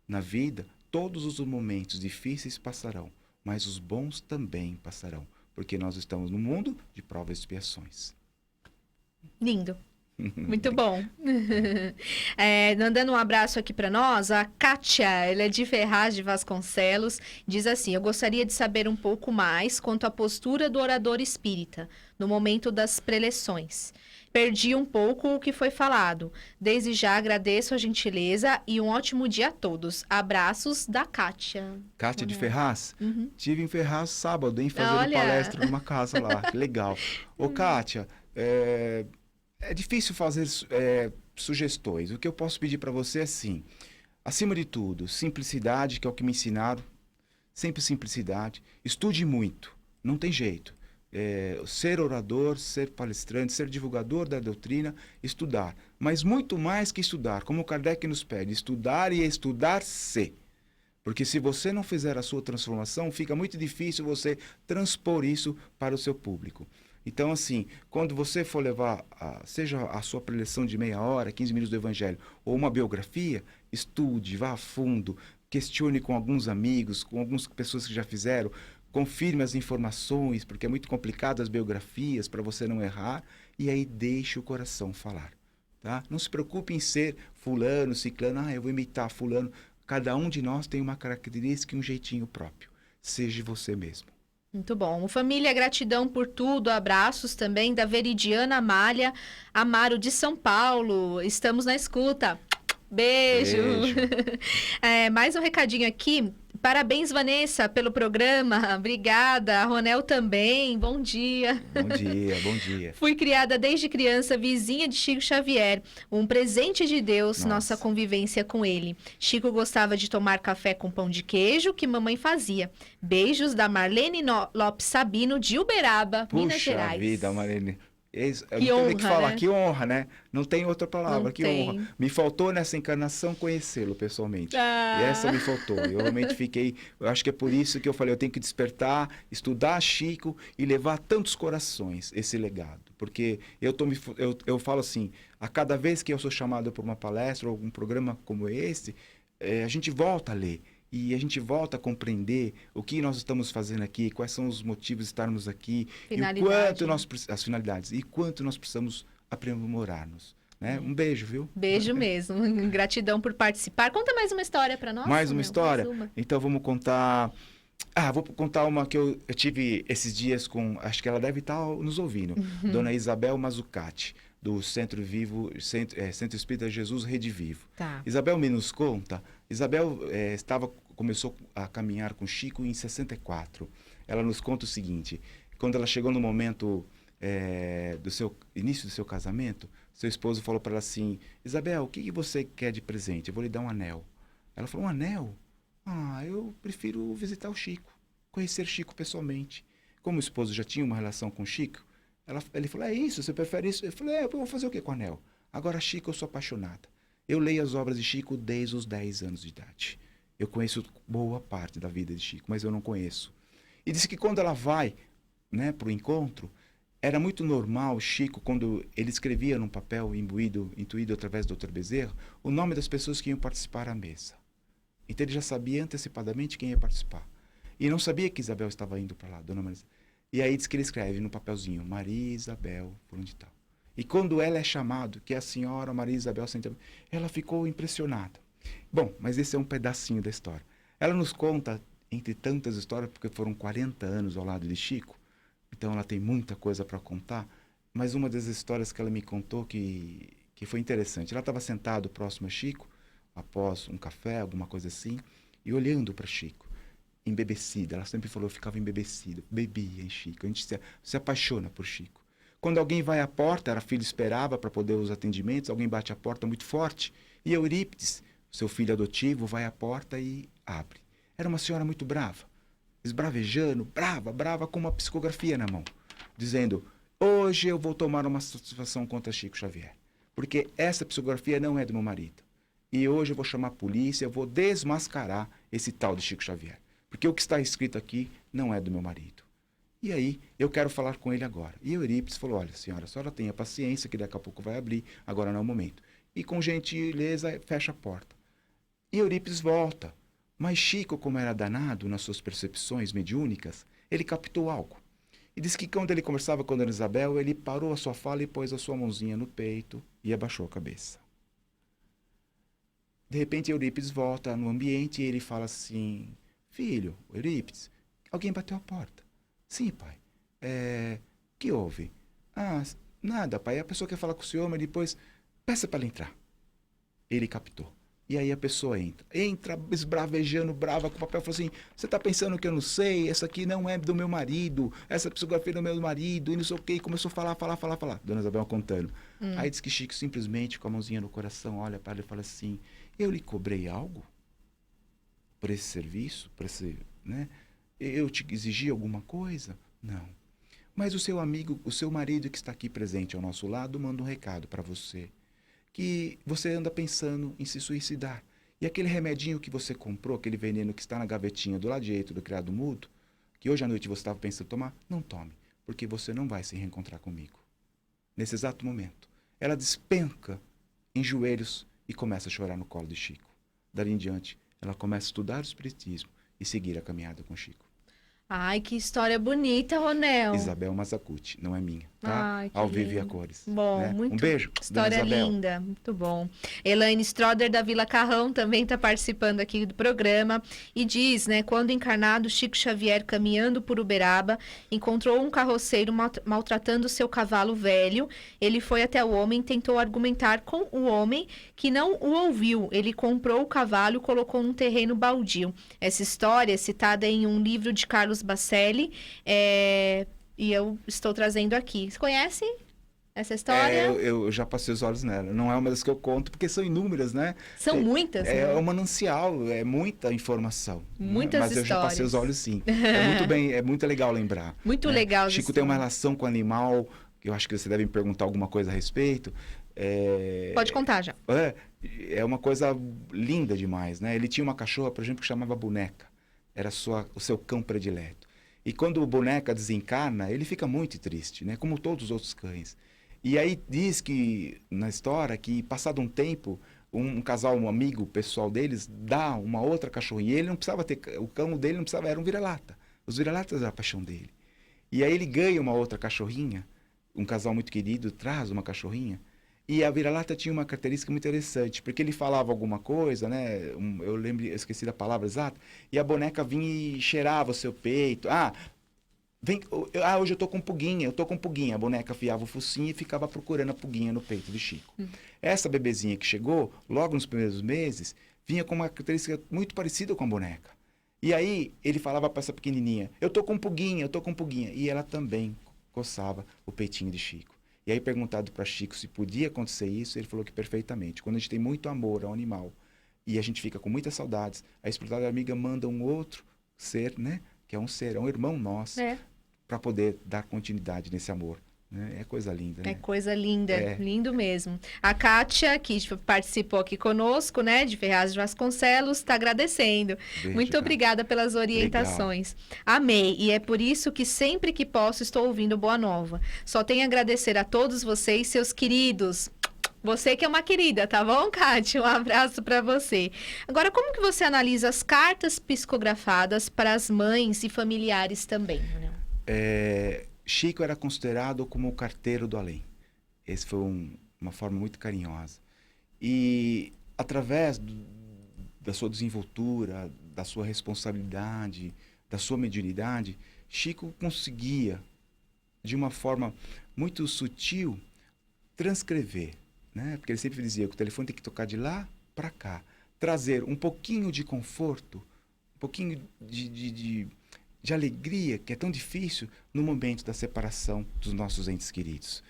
Na vida, todos os momentos difíceis passarão, mas os bons também passarão. Porque nós estamos no mundo de provas e expiações. Lindo. Muito bom. Mandando um abraço aqui para nós, a Kátia, ela é de Ferraz de Vasconcelos, diz assim: eu gostaria de saber um pouco mais quanto à postura do orador espírita no momento das preleções. Perdi um pouco o que foi falado. Desde já agradeço a gentileza e um ótimo dia a todos. Abraços da Kátia. Kátia de Ferraz? Uhum. Tive em Ferraz sábado, hein? Fazendo Olha! palestra numa casa lá. Que legal. Ô, Kátia, é difícil fazer sugestões. O que eu posso pedir para você é assim, acima de tudo, simplicidade, que é o que me ensinaram. Sempre simplicidade. Estude muito. Não tem jeito. Ser orador, ser palestrante, ser divulgador da doutrina, estudar. Mas muito mais que estudar, como Kardec nos pede, estudar e estudar-se. Porque se você não fizer a sua transformação, fica muito difícil você transpor isso para o seu público. Então, assim, quando você for levar, seja a sua preleção de meia hora, 15 minutos do Evangelho, ou uma biografia, estude, vá a fundo, questione com alguns amigos, com algumas pessoas que já fizeram, confirme as informações, porque é muito complicado as biografias, para você não errar, e aí deixe o coração falar. Tá? Não se preocupe em ser fulano, ciclano, eu vou imitar fulano. Cada um de nós tem uma característica e um jeitinho próprio. Seja você mesmo. Muito bom. Família, gratidão por tudo. Abraços também da Veridiana Amália Amaro de São Paulo. Estamos na escuta. Beijo. Mais um recadinho aqui. Parabéns, Vanessa, pelo programa. Obrigada. A Ronel também. Bom dia. Bom dia, bom dia. Fui criada desde criança, vizinha de Chico Xavier. Um presente de Deus, nossa convivência com ele. Chico gostava de tomar café com pão de queijo, que mamãe fazia. Beijos da Marlene Lopes Sabino, de Uberaba, Minas Gerais. Puxa vida, Marlene. Eu Que não tenho nem que falar, né? que honra, né? Não tem outra palavra, Não que tem. honra. Me faltou nessa encarnação conhecê-lo pessoalmente. Ah. E essa me faltou. Eu realmente eu acho que é por isso que eu falei, eu tenho que despertar, estudar Chico e levar a tantos corações esse legado. Porque eu falo assim, a cada vez que eu sou chamado por uma palestra ou algum programa como esse, a gente volta a ler. E a gente volta a compreender o que nós estamos fazendo aqui, quais são os motivos de estarmos aqui, e o quanto as finalidades, e quanto nós precisamos aprimorar-nos. Né? Um beijo, viu? Beijo mesmo. Gratidão por participar. Conta mais uma história para nós. Mais uma história? Mais uma. Então vamos contar... vou contar uma que eu tive esses dias com... Acho que ela deve estar nos ouvindo. Dona Isabel Mazzucati, do Centro Centro Espírita Jesus Rede Vivo. Tá. Isabel me nos conta... Isabel começou a caminhar com Chico em 64. Ela nos conta o seguinte, quando ela chegou no momento início do seu casamento, seu esposo falou para ela assim, Isabel, o que você quer de presente? Eu vou lhe dar um anel. Ela falou, um anel? Eu prefiro visitar o Chico, conhecer Chico pessoalmente. Como o esposo já tinha uma relação com Chico, ele falou, é isso, você prefere isso? Eu falei, eu vou fazer o que com o anel? Agora, Chico, eu sou apaixonada. Eu leio as obras de Chico desde os 10 anos de idade. Eu conheço boa parte da vida de Chico, mas eu não conheço. E disse que quando ela vai, né, para o encontro, era muito normal Chico, quando ele escrevia num papel intuído através do Dr. Bezerra, o nome das pessoas que iam participar à mesa. Então ele já sabia antecipadamente quem ia participar. E não sabia que Isabel estava indo para lá, Dona Maria. E aí diz que ele escreve no papelzinho, Maria Isabel, por onde tal. E quando ela é chamada, que é a senhora Maria Isabel Santiago, ela ficou impressionada. Bom, mas esse é um pedacinho da história. Ela nos conta, entre tantas histórias, porque foram 40 anos ao lado de Chico, então ela tem muita coisa para contar, mas uma das histórias que ela me contou que foi interessante. Ela estava sentada próximo a Chico, após um café, alguma coisa assim, e olhando para Chico, embebecida. Ela sempre falou, eu ficava embebecida, bebia em Chico. A gente se apaixona por Chico. Quando alguém vai à porta, a filha esperava para poder os atendimentos, alguém bate a porta muito forte, e Eurípides, seu filho adotivo, vai à porta e abre. Era uma senhora muito brava, esbravejando, brava, com uma psicografia na mão, dizendo, hoje eu vou tomar uma satisfação contra Chico Xavier, porque essa psicografia não é do meu marido. E hoje eu vou chamar a polícia, eu vou desmascarar esse tal de Chico Xavier, porque o que está escrito aqui não é do meu marido. E aí, eu quero falar com ele agora. E Eurípides falou, olha, senhora, a senhora tenha paciência, que daqui a pouco vai abrir, agora não é o momento. E com gentileza, fecha a porta. E Eurípides volta. Mas Chico, como era danado nas suas percepções mediúnicas, ele captou algo. E disse que quando ele conversava com a Dona Isabel, ele parou a sua fala e pôs a sua mãozinha no peito e abaixou a cabeça. De repente, Eurípides volta no ambiente e ele fala assim: filho, Eurípides, alguém bateu a porta. Sim, pai. Que houve? Ah, nada, pai. A pessoa quer falar com o senhor, mas depois peça para ela entrar. Ele captou. E aí a pessoa entra esbravejando, brava com o papel, fala assim: você está pensando que eu não sei? Essa aqui não é do meu marido, essa psicografia é do meu marido, e não sei o quê. E começou a falar. Dona Isabel contando. Aí diz que Chico simplesmente, com a mãozinha no coração, olha para ela e fala assim: eu lhe cobrei algo por esse serviço, por esse, né? Eu te exigi alguma coisa? Não. Mas o seu amigo, o seu marido que está aqui presente ao nosso lado, manda um recado para você. Que você anda pensando em se suicidar. E aquele remedinho que você comprou, aquele veneno que está na gavetinha do lado direito do criado mudo, que hoje à noite você estava pensando em tomar, não tome, porque você não vai se reencontrar comigo. Nesse exato momento, ela despenca em joelhos e começa a chorar no colo de Chico. Dali em diante, ela começa a estudar o espiritismo e seguir a caminhada com Chico. Ai, que história bonita, Ronel. Isabel Mazzacuti, não é minha, tá? Ai, que ao vivo e a lindo. cores. Bom, né? muito. Um beijo. História Dona Isabel. linda, muito bom. Elaine Stroder da Vila Carrão também está participando aqui do programa e diz, né, quando encarnado Chico Xavier caminhando por Uberaba, encontrou um carroceiro maltratando seu cavalo velho. Ele foi até o homem e tentou argumentar com o homem que não o ouviu. Ele comprou o cavalo e colocou num terreno baldio. Essa história é citada em um livro de Carlos Bacelli, e eu estou trazendo aqui. Você conhece essa história? Eu já passei os olhos nela. Não é uma das que eu conto, porque são inúmeras, né? São muitas, É né? um manancial, é muita informação. Muitas Mas histórias. eu já passei os olhos, sim. É muito legal lembrar. Muito né? legal. Chico tem uma relação com o animal, que eu acho que você deve me perguntar alguma coisa a respeito. Pode contar já. É uma coisa linda demais, né? Ele tinha uma cachorra, por exemplo, que chamava Boneca. Era o seu cão predileto. E quando o Boneca desencarna, ele fica muito triste, né? Como todos os outros cães. E aí diz que, na história, que passado um tempo, um casal, um amigo pessoal deles, dá uma outra cachorrinha. E ele não precisava ter, o cão dele não precisava, era um vira-lata. Os vira-latas eram a paixão dele. E aí ele ganha uma outra cachorrinha, um casal muito querido traz uma cachorrinha. E a vira-lata tinha uma característica muito interessante, porque ele falava alguma coisa, né? Eu esqueci da palavra exata, e a boneca vinha e cheirava o seu peito. Hoje eu tô com puguinha, A boneca afiava o focinho e ficava procurando a puguinha no peito de Chico. Essa bebezinha que chegou, logo nos primeiros meses, vinha com uma característica muito parecida com a boneca. E aí ele falava para essa pequenininha: eu tô com puguinha. E ela também coçava o peitinho de Chico. E aí, perguntado para Chico se podia acontecer isso, ele falou que perfeitamente. Quando a gente tem muito amor ao animal e a gente fica com muitas saudades, a espiritualidade amiga manda um outro ser, né? Que é um ser, é um irmão nosso, para poder dar continuidade nesse amor. Né? É coisa linda, né? É coisa linda, lindo mesmo. A Kátia, que participou aqui conosco, né, de Ferraz de Vasconcelos, está agradecendo. Beijo, Muito obrigada pelas orientações. Amei, e é por isso que sempre que posso estou ouvindo Boa Nova. Só tenho a agradecer a todos vocês, seus queridos. Você que é uma querida, tá bom, Kátia? Um abraço para você. Agora, como que você analisa as cartas psicografadas para as mães e familiares também, Ronel? Chico era considerado como o carteiro do além. Essa foi uma forma muito carinhosa. E através da sua desenvoltura, da sua responsabilidade, da sua mediunidade, Chico conseguia, de uma forma muito sutil, transcrever, né? Porque ele sempre dizia que o telefone tem que tocar de lá para cá, trazer um pouquinho de conforto, um pouquinho de alegria, que é tão difícil no momento da separação dos nossos entes queridos.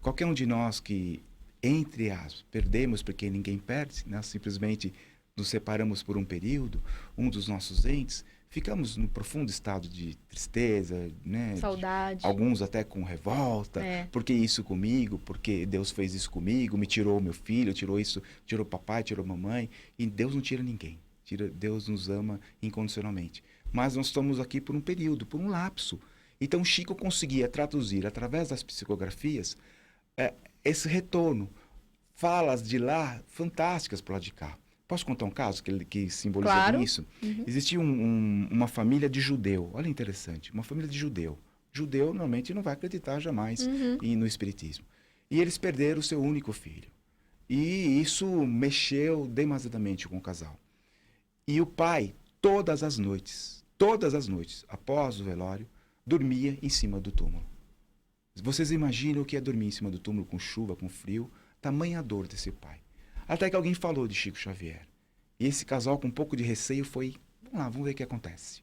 Qualquer um de nós que, entre aspas, perdemos, porque ninguém perde, nós simplesmente nos separamos por um período, um dos nossos entes, ficamos num profundo estado de tristeza, né? Saudade. Alguns até com revolta, por que isso comigo, porque Deus fez isso comigo, me tirou o meu filho, tirou isso, tirou o papai, tirou a mamãe, e Deus não tira ninguém, Deus nos ama incondicionalmente. Mas nós estamos aqui por um período, por um lapso. Então, Chico conseguia traduzir, através das psicografias, esse retorno. Falas de lá fantásticas para lá de cá. Posso contar um caso que simboliza bem isso? Existia uma família de judeu. Olha interessante. Uma família de judeu. Judeu normalmente não vai acreditar jamais no espiritismo. E eles perderam o seu único filho. E isso mexeu demasiadamente com o casal. E o pai, todas as noites, após o velório, dormia em cima do túmulo. Vocês imaginam o que é dormir em cima do túmulo com chuva, com frio? Tamanha dor desse pai. Até que alguém falou de Chico Xavier. E esse casal, com um pouco de receio, foi, vamos lá, vamos ver o que acontece.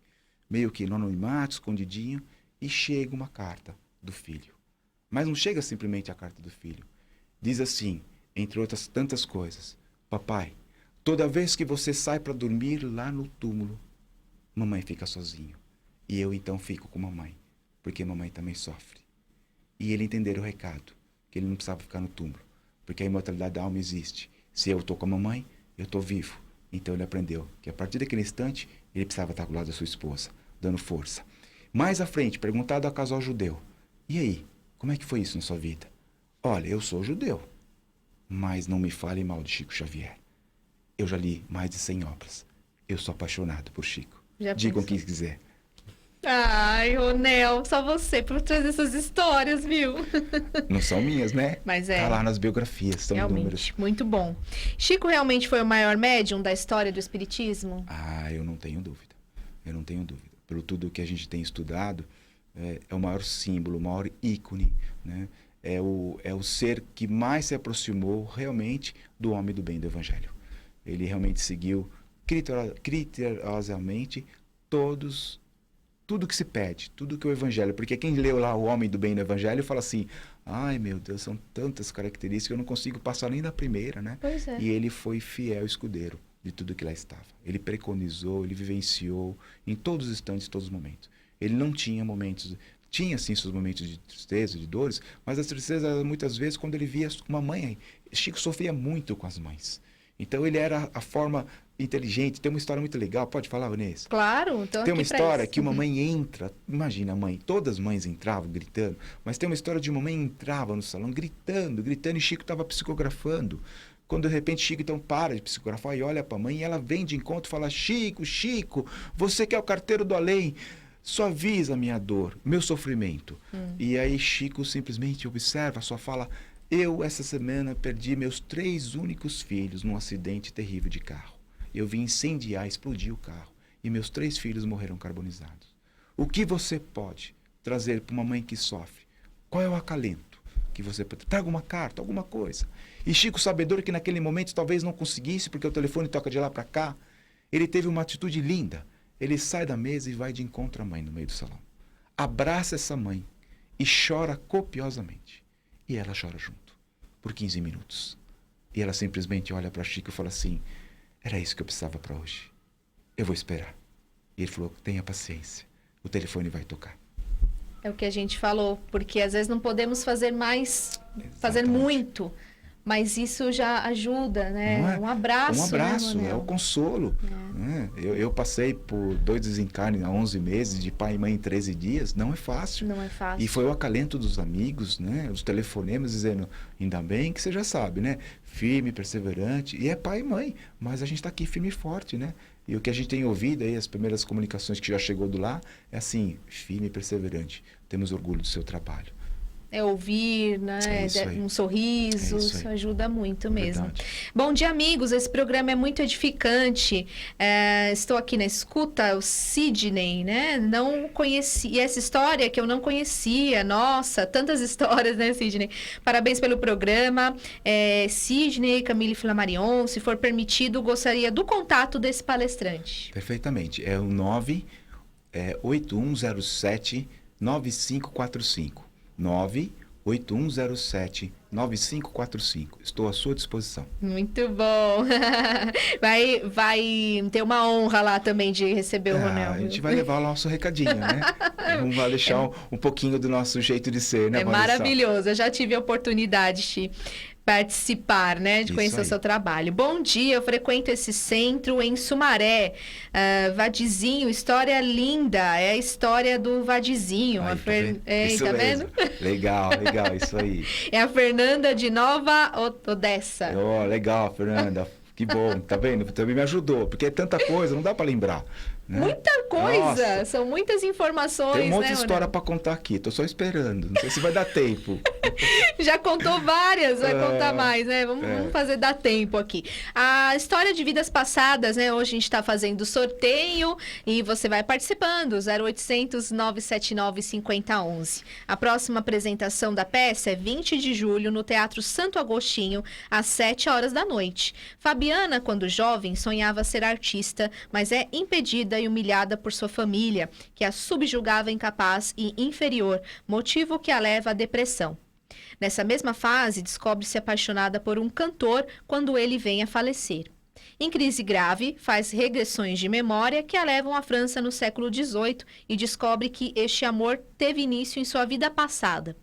Meio que no anonimato, escondidinho, e chega uma carta do filho. Mas não chega simplesmente a carta do filho. Diz assim, entre outras tantas coisas: papai, toda vez que você sai para dormir lá no túmulo, mamãe fica sozinho. E eu então fico com mamãe, porque mamãe também sofre. E ele entendeu o recado, que ele não precisava ficar no túmulo, porque a imortalidade da alma existe. Se eu estou com a mamãe, eu estou vivo. Então ele aprendeu que a partir daquele instante, ele precisava estar do lado da sua esposa, dando força. Mais à frente, perguntado ao casal judeu: e aí, como é que foi isso na sua vida? Olha, eu sou judeu, mas não me fale mal de Chico Xavier. Eu já li mais de 100 obras. Eu sou apaixonado por Chico. Digam o que quiser. Ai, Ronel, só você por trazer essas histórias, viu? Não são minhas, né? Mas é. Tá lá nas biografias, são Realmente, números. muito bom. Chico realmente foi o maior médium da história do espiritismo? Ah, eu não tenho dúvida. Eu não tenho dúvida. Pelo tudo que a gente tem estudado, é o maior símbolo, o maior ícone, né? É o ser que mais se aproximou realmente do homem do bem do Evangelho. Ele realmente seguiu criteriosamente tudo que se pede, tudo que o Evangelho... Porque quem leu lá o homem do bem do Evangelho fala assim: ai meu Deus, são tantas características que eu não consigo passar nem da primeira, né? Pois é. E ele foi fiel escudeiro de tudo que lá estava. Ele preconizou, ele vivenciou em todos os instantes, em todos os momentos. Ele não tinha momentos... Tinha, sim, seus momentos de tristeza, de dores, mas as tristezas, muitas vezes, quando ele via uma mãe... Chico sofria muito com as mães. Então, ele era a forma inteligente. Tem uma história muito legal. Pode falar, Vanessa? Claro. Tem uma história que uma mãe entra... Imagina a mãe. Todas as mães entravam gritando. Mas tem uma história de uma mãe entrava no salão gritando, e Chico estava psicografando. Quando, de repente, Chico, então, para de psicografar e olha para a mãe, e ela vem de encontro e fala: Chico, você que é o carteiro do além, suaviza a minha dor, meu sofrimento. E aí Chico simplesmente observa, só fala: eu, essa semana, perdi meus 3 únicos filhos num acidente terrível de carro. Eu vim incendiar, explodir o carro, e meus 3 filhos morreram carbonizados. O que você pode trazer para uma mãe que sofre? Qual é o acalento que você pode? Traga uma carta, alguma coisa. E Chico, sabedor que naquele momento talvez não conseguisse, porque o telefone toca de lá para cá, ele teve uma atitude linda. Ele sai da mesa e vai de encontro à mãe no meio do salão. Abraça essa mãe e chora copiosamente. E ela chora junto, por 15 minutos. E ela simplesmente olha para Chico e fala assim: era isso que eu precisava para hoje. Eu vou esperar. E ele falou: tenha paciência, o telefone vai tocar. É o que a gente falou, porque às vezes não podemos fazer mais, fazer Exatamente. muito. Mas isso já ajuda, né? Não é? Um abraço. Um abraço, né, é o consolo. Né? Eu passei por 2 desencarnes há 11 meses, de pai e mãe em 13 dias. Não é fácil. Não é fácil. E foi o acalento dos amigos, né? Os telefonemas dizendo: ainda bem que você já sabe, né? Firme, perseverante. E é pai e mãe, mas a gente está aqui firme e forte, né? E o que a gente tem ouvido aí, as primeiras comunicações que já chegou do lá, é assim: firme e perseverante. Temos orgulho do seu trabalho. É ouvir, né? Um sorriso, isso ajuda muito mesmo. Verdade. Bom dia, amigos. Esse programa é muito edificante. Estou aqui na escuta, o Sidney, né? Não conheci essa história que eu não conhecia. Nossa, tantas histórias, né, Sidney? Parabéns pelo programa. Sidney, Camille Flammarion, se for permitido, gostaria do contato desse palestrante. Perfeitamente. É o 98107-9545. 98107-9545. Estou à sua disposição. Muito bom. Vai ter uma honra lá também de receber o Ronel. A gente vai levar o nosso recadinho, né? Vamos lá deixar um pouquinho do nosso jeito de ser, né, Vanessa? Maravilhoso. Eu já tive a oportunidade de participar, né? De conhecer o seu trabalho. Bom dia, eu frequento esse centro em Sumaré. Vadizinho, história linda. É a história do Vadizinho. Aí, tá vendo? Legal, isso aí. É a Fernanda de Nova Odessa. Legal, Fernanda. Que bom, tá vendo? Também me ajudou, porque é tanta coisa, não dá para lembrar. né? Muita coisa, Nossa, são muitas informações, tem um monte né, de história Ronaldo? para contar aqui, tô só esperando. Não sei se vai dar tempo. Já contou várias, vai contar mais, né? Vamos fazer dar tempo aqui. A história de vidas passadas, né? Hoje a gente está fazendo sorteio e você vai participando, 0800 979 5011. A próxima apresentação da peça é 20 de julho no Teatro Santo Agostinho, às 7 horas da noite. Fabiana, quando jovem, sonhava ser artista, mas é impedida e humilhada por sua família, que a subjugava incapaz e inferior, motivo que a leva à depressão. Nessa mesma fase, descobre-se apaixonada por um cantor quando ele vem a falecer. Em crise grave, faz regressões de memória que a levam à França no século XVIII e descobre que este amor teve início em sua vida passada.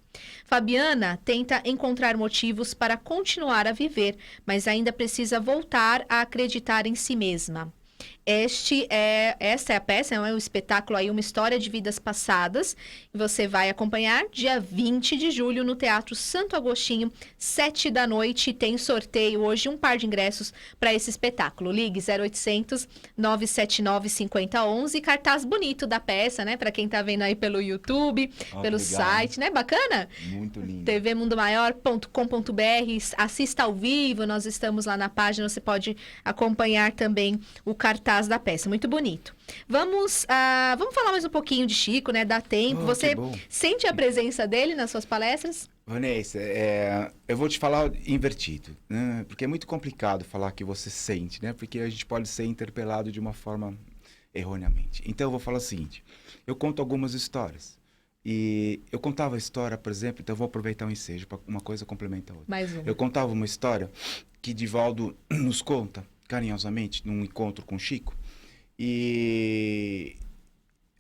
Fabiana tenta encontrar motivos para continuar a viver, mas ainda precisa voltar a acreditar em si mesma. Esta é a peça, é um espetáculo aí, uma história de vidas passadas. E você vai acompanhar dia 20 de julho no Teatro Santo Agostinho, 7 da noite. Tem sorteio hoje, um par de ingressos para esse espetáculo. Ligue 0800 979 5011. Cartaz bonito da peça, né? Para quem tá vendo aí pelo YouTube, pelo site, né? Bacana? Muito lindo. tvmundomaior.com.br. Assista ao vivo, nós estamos lá na página. Você pode acompanhar também o cartaz da peça, muito bonito. Vamos falar mais um pouquinho de Chico, né? Dá tempo. Você sente a presença dele nas suas palestras? Vanessa, eu vou te falar invertido, né? Porque é muito complicado falar que você sente, né? Porque a gente pode ser interpelado de uma forma erroneamente. Então eu vou falar o seguinte, eu conto algumas histórias. E eu contava a história, por exemplo, então eu vou aproveitar o ensejo para uma coisa complementa a outra. Mais uma. Eu contava uma história que Divaldo nos conta carinhosamente num encontro com Chico, e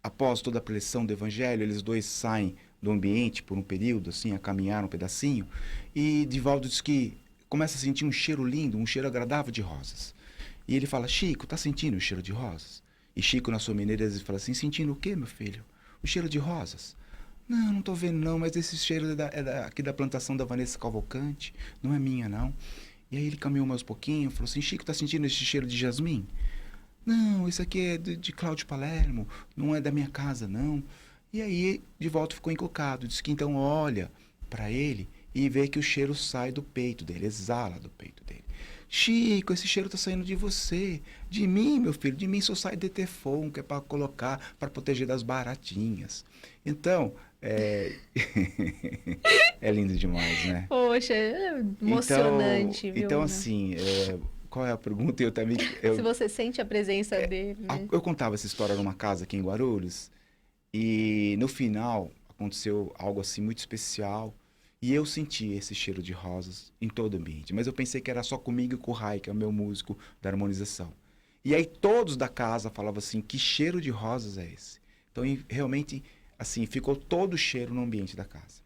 após toda a preleção do evangelho, eles dois saem do ambiente por um período, assim, a caminhar um pedacinho, e Divaldo diz que começa a sentir um cheiro lindo, um cheiro agradável de rosas. E ele fala, Chico, tá sentindo o cheiro de rosas? E Chico, na sua maneira, ele fala assim, sentindo o quê, meu filho? O cheiro de rosas? Não tô vendo não, mas esse cheiro aqui da plantação da Vanessa Cavalcante, não é minha não. E aí ele caminhou mais um pouquinho, falou assim, Chico, tá sentindo esse cheiro de jasmim? Não, isso aqui é de Cláudio Palermo, não é da minha casa, não. E aí, de volta ficou encucado, disse que então olha para ele e vê que o cheiro sai do peito dele, exala do peito dele. Chico, esse cheiro tá saindo de você, de mim, meu filho, de mim só sai Detefon, que é para colocar, para proteger das baratinhas. Então, é lindo demais, né? Poxa, é emocionante, viu? Então, assim, qual é a pergunta? Se você sente a presença dele. Né? Eu contava essa história numa casa aqui em Guarulhos, e no final aconteceu algo assim muito especial, e eu senti esse cheiro de rosas em todo o ambiente, mas eu pensei que era só comigo e com o Rai, que é o meu músico da harmonização. E aí todos da casa falavam assim, que cheiro de rosas é esse? Então, realmente, assim, ficou todo o cheiro no ambiente da casa.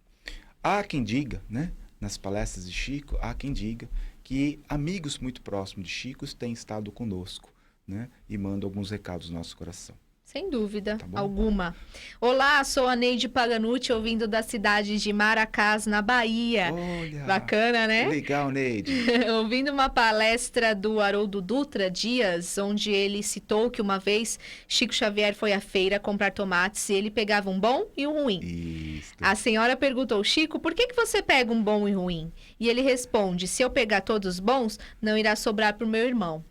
Há quem diga, né, nas palestras de Chico, há quem diga que amigos muito próximos de Chico têm estado conosco, né, e mandam alguns recados no nosso coração. Sem dúvida alguma. Olá, sou a Neide Paganucci, ouvindo da cidade de Maracás, na Bahia. Olha, bacana, né? Legal, Neide. Ouvindo uma palestra do Haroldo Dutra Dias, onde ele citou que uma vez Chico Xavier foi à feira comprar tomates e ele pegava um bom e um ruim. Isso. A senhora perguntou, Chico, por que você pega um bom e ruim? E ele responde, se eu pegar todos os bons, não irá sobrar para o meu irmão.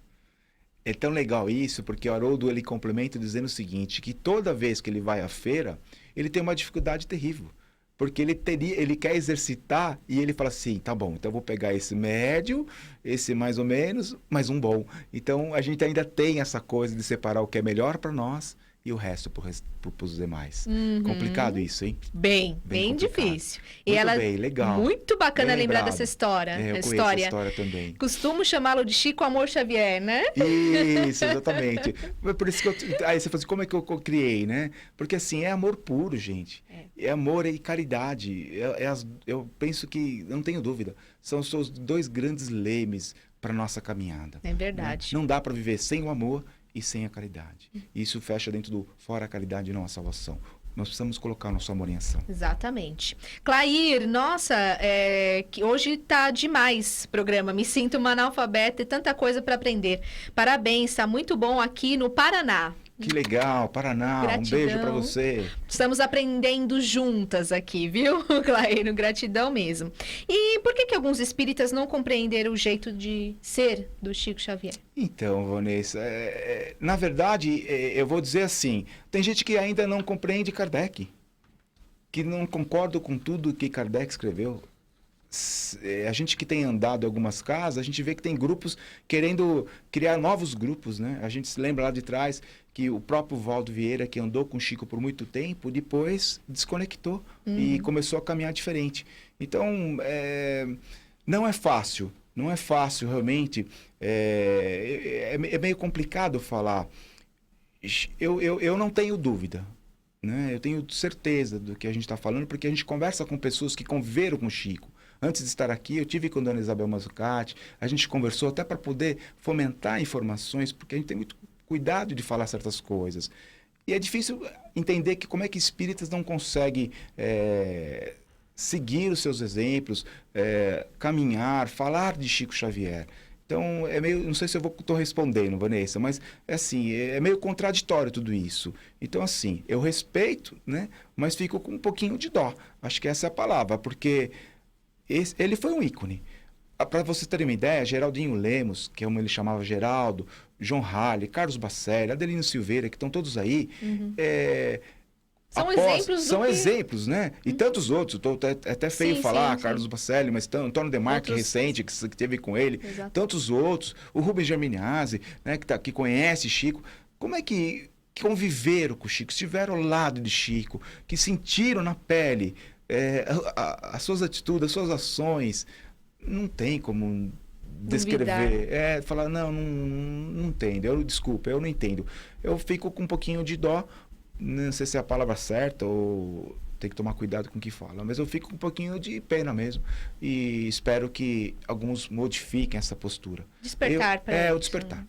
É tão legal isso, porque o Haroldo ele complementa dizendo o seguinte, que toda vez que ele vai à feira, ele tem uma dificuldade terrível. Porque ele quer exercitar e ele fala assim, tá bom, então eu vou pegar esse médio, esse mais ou menos, mais um bom. Então a gente ainda tem essa coisa de separar o que é melhor para nós e o resto para os demais. Uhum. Complicado isso, hein? Bem difícil. E muito ela bem, legal. Muito bacana bem lembrar lembrado. dessa história. Eu conheço história. essa história também. Costumo chamá-lo de Chico Amor Xavier, né? Isso, exatamente. Por isso que aí você fala assim, como é que eu criei, né? Porque assim, é amor puro, gente. É amor e caridade. Eu penso que, não tenho dúvida, são os dois grandes lemes para nossa caminhada. É verdade. Né? Não dá para viver sem o amor e sem a caridade. Isso fecha dentro do fora a caridade não a salvação. Nós precisamos colocar nosso amor em ação. Exatamente. Clair, nossa, que hoje tá demais o programa. Me sinto uma analfabeta e tanta coisa para aprender. Parabéns, tá muito bom aqui no Paraná. Que legal, Paraná, Gratidão. um beijo para você. Estamos aprendendo juntas aqui, viu, Clareino? Gratidão mesmo. E por que alguns espíritas não compreenderam o jeito de ser do Chico Xavier? Então, Vanessa, na verdade, eu vou dizer assim, tem gente que ainda não compreende Kardec, que não concorda com tudo que Kardec escreveu. A gente que tem andado em algumas casas, a gente vê que tem grupos querendo criar novos grupos, né? A gente se lembra lá de trás que o próprio Valdo Vieira, que andou com o Chico por muito tempo, depois desconectou e começou a caminhar diferente. Então, não é fácil realmente, é meio complicado falar. Eu não tenho dúvida, né? Eu tenho certeza do que a gente está falando, porque a gente conversa com pessoas que conviveram com o Chico. Antes de estar aqui, eu tive com a dona Isabel Mazzucati, a gente conversou até para poder fomentar informações, porque a gente tem muito cuidado de falar certas coisas. E é difícil entender que como é que espíritas não conseguem seguir os seus exemplos, caminhar, falar de Chico Xavier. Então, é meio, não sei se eu estou respondendo, Vanessa, mas assim, é meio contraditório tudo isso. Então, assim, eu respeito, né, mas fico com um pouquinho de dó. Acho que essa é a palavra, porque ele foi um ícone. Para vocês terem uma ideia, Geraldinho Lemos, que é como ele chamava Geraldo, João Halley, Carlos Bacelli, Adelino Silveira, que estão todos aí, são exemplos, né? E tantos outros, até feio falar, Carlos Bacelli, mas Antônio Demarque, recente, que teve com ele, tantos outros, o Rubens Germiniazzi, né, que conhece Chico. Como é que conviveram com o Chico, estiveram ao lado de Chico, que sentiram na pele as suas atitudes, as suas ações? Não tem como descrever. Falar, não entendo. Desculpa, eu não entendo. Eu fico com um pouquinho de dó, não sei se é a palavra certa ou tem que tomar cuidado com o que fala, mas eu fico com um pouquinho de pena mesmo e espero que alguns modifiquem essa postura. Despertar para o despertar.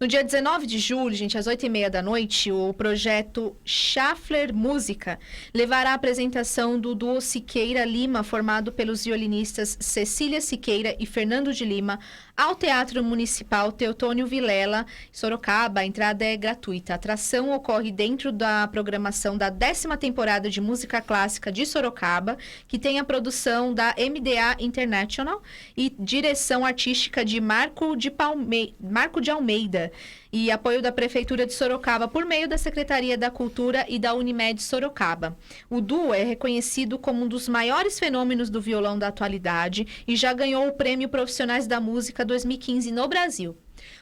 No dia 19 de julho, gente, às 20h30 da noite, o projeto Schaffler Música levará a apresentação do duo Siqueira Lima, formado pelos violinistas Cecília Siqueira e Fernando de Lima, ao Teatro Municipal Teotônio Vilela, Sorocaba. A entrada é gratuita. A atração ocorre dentro da programação da 10ª temporada de música clássica de Sorocaba, que tem a produção da MDA International e direção artística de Marco de Almeida, e apoio da Prefeitura de Sorocaba por meio da Secretaria da Cultura e da Unimed Sorocaba. O duo é reconhecido como um dos maiores fenômenos do violão da atualidade e já ganhou o Prêmio Profissionais da Música 2015 no Brasil.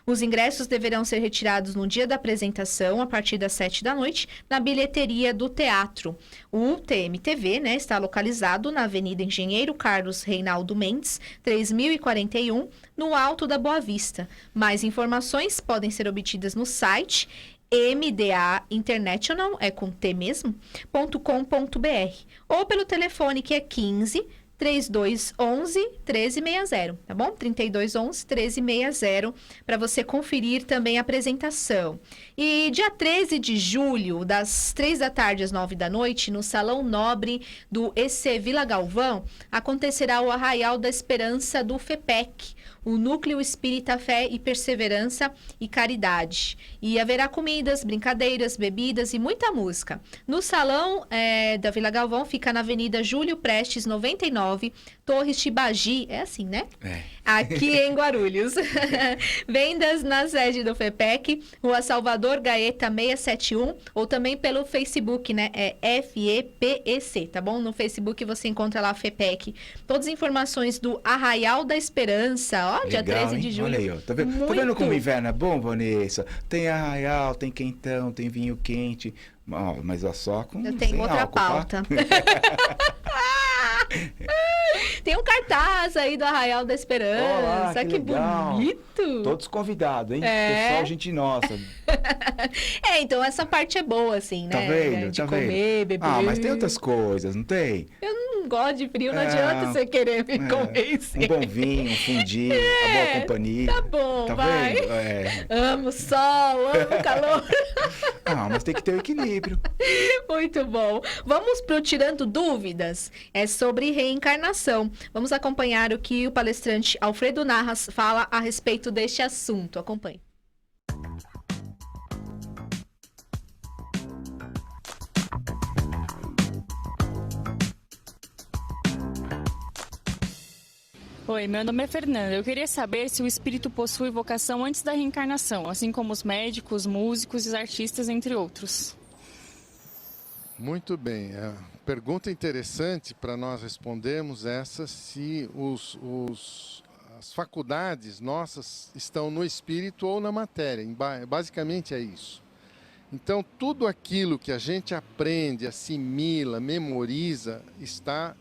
Os ingressos deverão ser retirados no dia da apresentação, a partir das 7 da noite, na bilheteria do teatro. O TMTV, né, está localizado na Avenida Engenheiro Carlos Reinaldo Mendes, 3041, no Alto da Boa Vista. Mais informações podem ser obtidas no site MDA International, com T mesmo, .com.br, ou pelo telefone que é 15-3211-1360, tá bom? 3211-1360, para você conferir também a apresentação. E dia 13 de julho, das 3 da tarde às 9 da noite, no Salão Nobre do EC Vila Galvão, acontecerá o Arraial da Esperança do FEPEC, o Núcleo Espírita Fé e Perseverança e Caridade. E haverá comidas, brincadeiras, bebidas e muita música. No Salão da Vila Galvão, fica na Avenida Júlio Prestes, 99, Torres Tibagi, é assim, né? Aqui em Guarulhos. Vendas na sede do FEPEC, Rua Salvador Gaeta 671, ou também pelo Facebook, né? FEPEC, tá bom? No Facebook você encontra lá FEPEC. Todas as informações do Arraial da Esperança, dia 13 de julho. Olha aí, ó. Tá vendo como o inverno é bom, Vanessa? Tem arraial, tem quentão, tem vinho quente. Mas só com. Eu tenho outra álcool, pauta. Tá? Tem um cartaz aí do Arraial da Esperança. Olá, que bonito. Todos convidados, hein? Pessoal, gente nossa. Então essa parte é boa, assim, né? Tá vendo? De comer, beber. Mas tem outras coisas, não tem? Eu não gosto de frio, não adianta você querer me convencer. Um bom vinho, um fundi, a boa companhia. Tá bom, tá vai. Vendo? Amo o sol, amo o calor. Mas tem que ter o equilíbrio. Muito bom. Vamos pro Tirando Dúvidas. É sobre reencarnação. Vamos acompanhar o que o palestrante Alfredo Narras fala a respeito deste assunto. Acompanhe. Oi, meu nome é Fernanda. Eu queria saber se o espírito possui vocação antes da reencarnação, assim como os médicos, músicos e os artistas, entre outros. Muito bem. Pergunta interessante para nós respondermos essa, se as faculdades nossas estão no espírito ou na matéria. Basicamente é isso. Então, tudo aquilo que a gente aprende, assimila, memoriza, está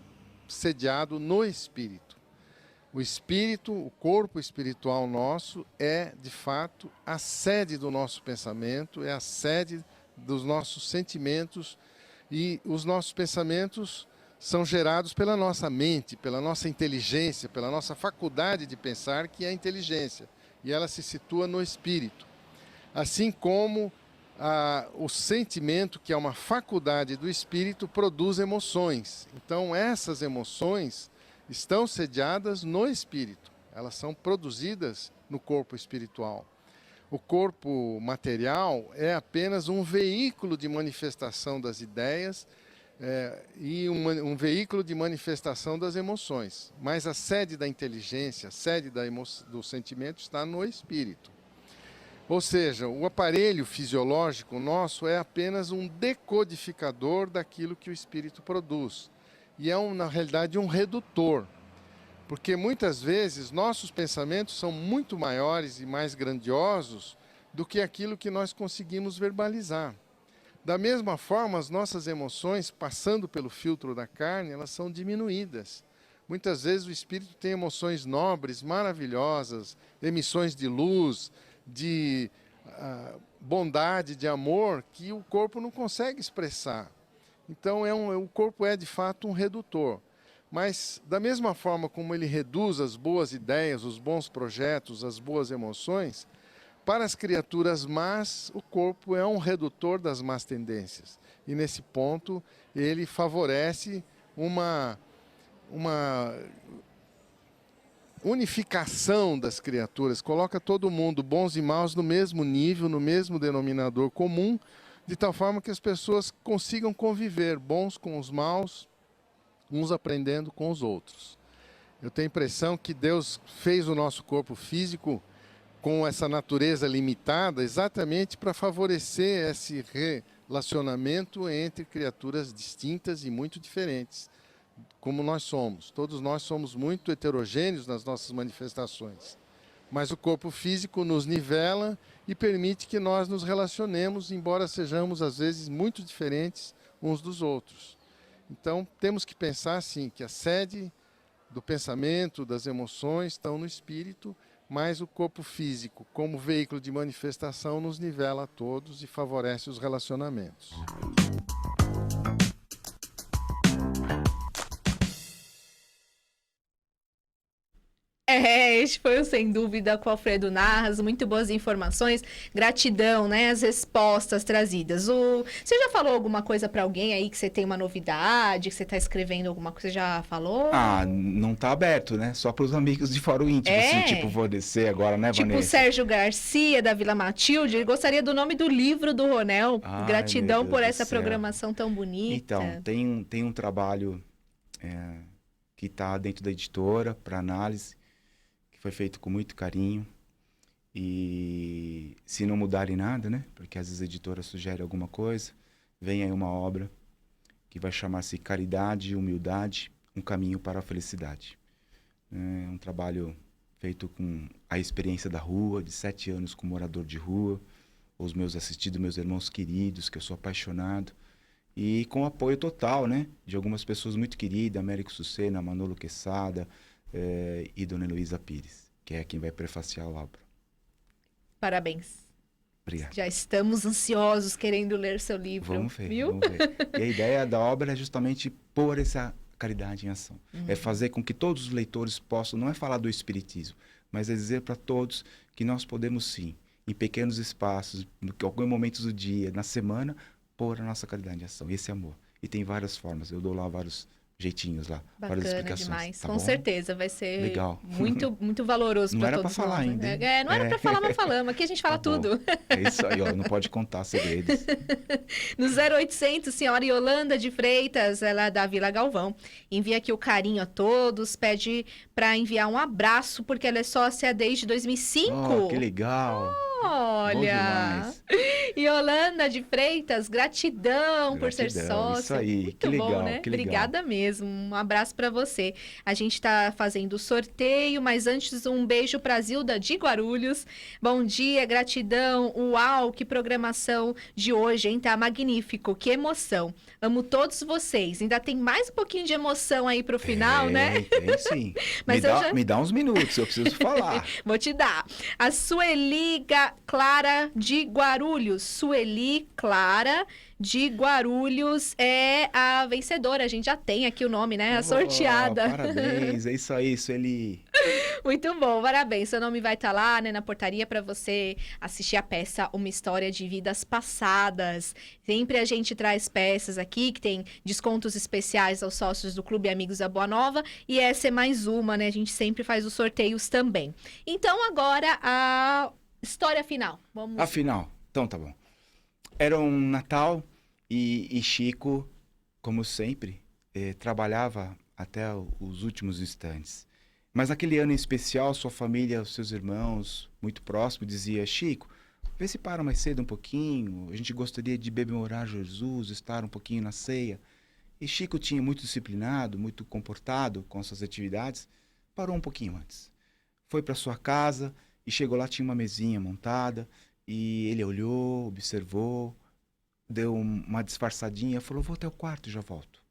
sediado no espírito. O espírito, o corpo espiritual nosso é, de fato, a sede do nosso pensamento, é a sede dos nossos sentimentos, e os nossos pensamentos são gerados pela nossa mente, pela nossa inteligência, pela nossa faculdade de pensar, que é a inteligência, e ela se situa no espírito. Assim como o sentimento, que é uma faculdade do espírito, produz emoções. Então, essas emoções estão sediadas no espírito, elas são produzidas no corpo espiritual. O corpo material é apenas um veículo de manifestação das ideias e um veículo de manifestação das emoções. Mas a sede da inteligência, a sede do sentimento está no espírito. Ou seja, o aparelho fisiológico nosso é apenas um decodificador daquilo que o espírito produz. E é, na realidade, um redutor. Porque muitas vezes nossos pensamentos são muito maiores e mais grandiosos do que aquilo que nós conseguimos verbalizar. Da mesma forma, as nossas emoções, passando pelo filtro da carne, elas são diminuídas. Muitas vezes o espírito tem emoções nobres, maravilhosas, emissões de luz, de bondade, de amor, que o corpo não consegue expressar. Então, o corpo é, de fato, um redutor. Mas, da mesma forma como ele reduz as boas ideias, os bons projetos, as boas emoções, para as criaturas más, o corpo é um redutor das más tendências. E, nesse ponto, ele favorece uma unificação das criaturas, coloca todo mundo, bons e maus, no mesmo nível, no mesmo denominador comum, de tal forma que as pessoas consigam conviver, bons com os maus, uns aprendendo com os outros. Eu tenho a impressão que Deus fez o nosso corpo físico com essa natureza limitada exatamente para favorecer esse relacionamento entre criaturas distintas e muito diferentes, como nós somos. Todos nós somos muito heterogêneos nas nossas manifestações. Mas o corpo físico nos nivela e permite que nós nos relacionemos, embora sejamos, às vezes, muito diferentes uns dos outros. Então, temos que pensar, sim, que a sede do pensamento, das emoções, estão no espírito, mas o corpo físico, como veículo de manifestação, nos nivela a todos e favorece os relacionamentos. Este foi o Sem Dúvida com o Alfredo Narras, muito boas informações, gratidão, né, as respostas trazidas. Você já falou alguma coisa para alguém aí que você tem uma novidade, que você tá escrevendo alguma coisa, você já falou? Não tá aberto, né, só para os amigos de fora o íntimo, assim, tipo, vou descer agora, né, tipo Vanessa? Tipo Sérgio Garcia, da Vila Matilde, ele gostaria do nome do livro do Ronel. Gratidão por essa programação tão bonita. Então, tem um trabalho que está dentro da editora para análise, foi feito com muito carinho, e se não mudarem nada, né? Porque às vezes a editora sugere alguma coisa, vem aí uma obra que vai chamar-se Caridade e Humildade, um caminho para a felicidade. É um trabalho feito com a experiência da rua, de 7 anos como morador de rua, os meus assistidos, meus irmãos queridos, que eu sou apaixonado, e com apoio total, né? De algumas pessoas muito queridas, Américo Sucena, Manolo Quesada, e Dona Heloísa Pires, que é quem vai prefaciar a obra. Parabéns. Obrigado. Já estamos ansiosos querendo ler seu livro. Vamos ver, viu? Vamos ver. E a ideia da obra é justamente pôr essa caridade em ação. É fazer com que todos os leitores possam, não é falar do espiritismo, mas é dizer para todos que nós podemos sim, em pequenos espaços, em alguns momentos do dia, na semana, pôr a nossa caridade em ação, esse amor. E tem várias formas, eu dou lá vários jeitinhos lá, várias Bacana explicações. demais. Tá Com bom? certeza vai ser Legal. muito, muito valoroso Não para era pra todos falar nós. ainda, hein? Não era para falar, mas falamos. Aqui a gente fala Tá bom. tudo. É isso aí, ó, não pode contar segredos. No 0800, senhora Yolanda de Freitas, ela é da Vila Galvão. Envia aqui o carinho a todos, pede para enviar um abraço, porque ela é sócia desde 2005. Oh, que legal. Olha! Bom Yolanda de Freitas, gratidão por ser Gratidão, sócia. isso aí, Muito que bom, legal, né? que legal. Obrigada mesmo. Um abraço para você. A gente está fazendo o sorteio, mas antes um beijo para Zilda de Guarulhos. Bom dia, gratidão. Uau, que programação de hoje, hein? Tá magnífico, que emoção. Amo todos vocês. Ainda tem mais um pouquinho de emoção aí pro final, né? Tem sim. Mas me dá uns minutos, eu preciso falar. Vou te dar. A Sueli Clara de Guarulhos. Sueli Clara de Guarulhos é a vencedora. A gente já tem aqui o nome, né? A sorteada. Parabéns, é isso aí, Sueli. Muito bom, parabéns. Seu nome vai estar lá, né, na portaria para você assistir a peça Uma História de Vidas Passadas. Sempre a gente traz peças aqui que tem descontos especiais aos sócios do Clube Amigos da Boa Nova e essa é mais uma, né? A gente sempre faz os sorteios também. Então agora a história final. Vamos. Afinal, então tá bom. Era um Natal e Chico, como sempre, trabalhava até os últimos instantes. Mas naquele ano em especial, sua família, os seus irmãos, muito próximos, dizia: Chico, vê se para mais cedo um pouquinho, a gente gostaria de bebemorar Jesus, estar um pouquinho na ceia. E Chico tinha muito disciplinado, muito comportado com suas atividades, parou um pouquinho antes. Foi para sua casa e chegou lá, tinha uma mesinha montada, e ele olhou, observou, deu uma disfarçadinha, falou: vou até o quarto e já volto.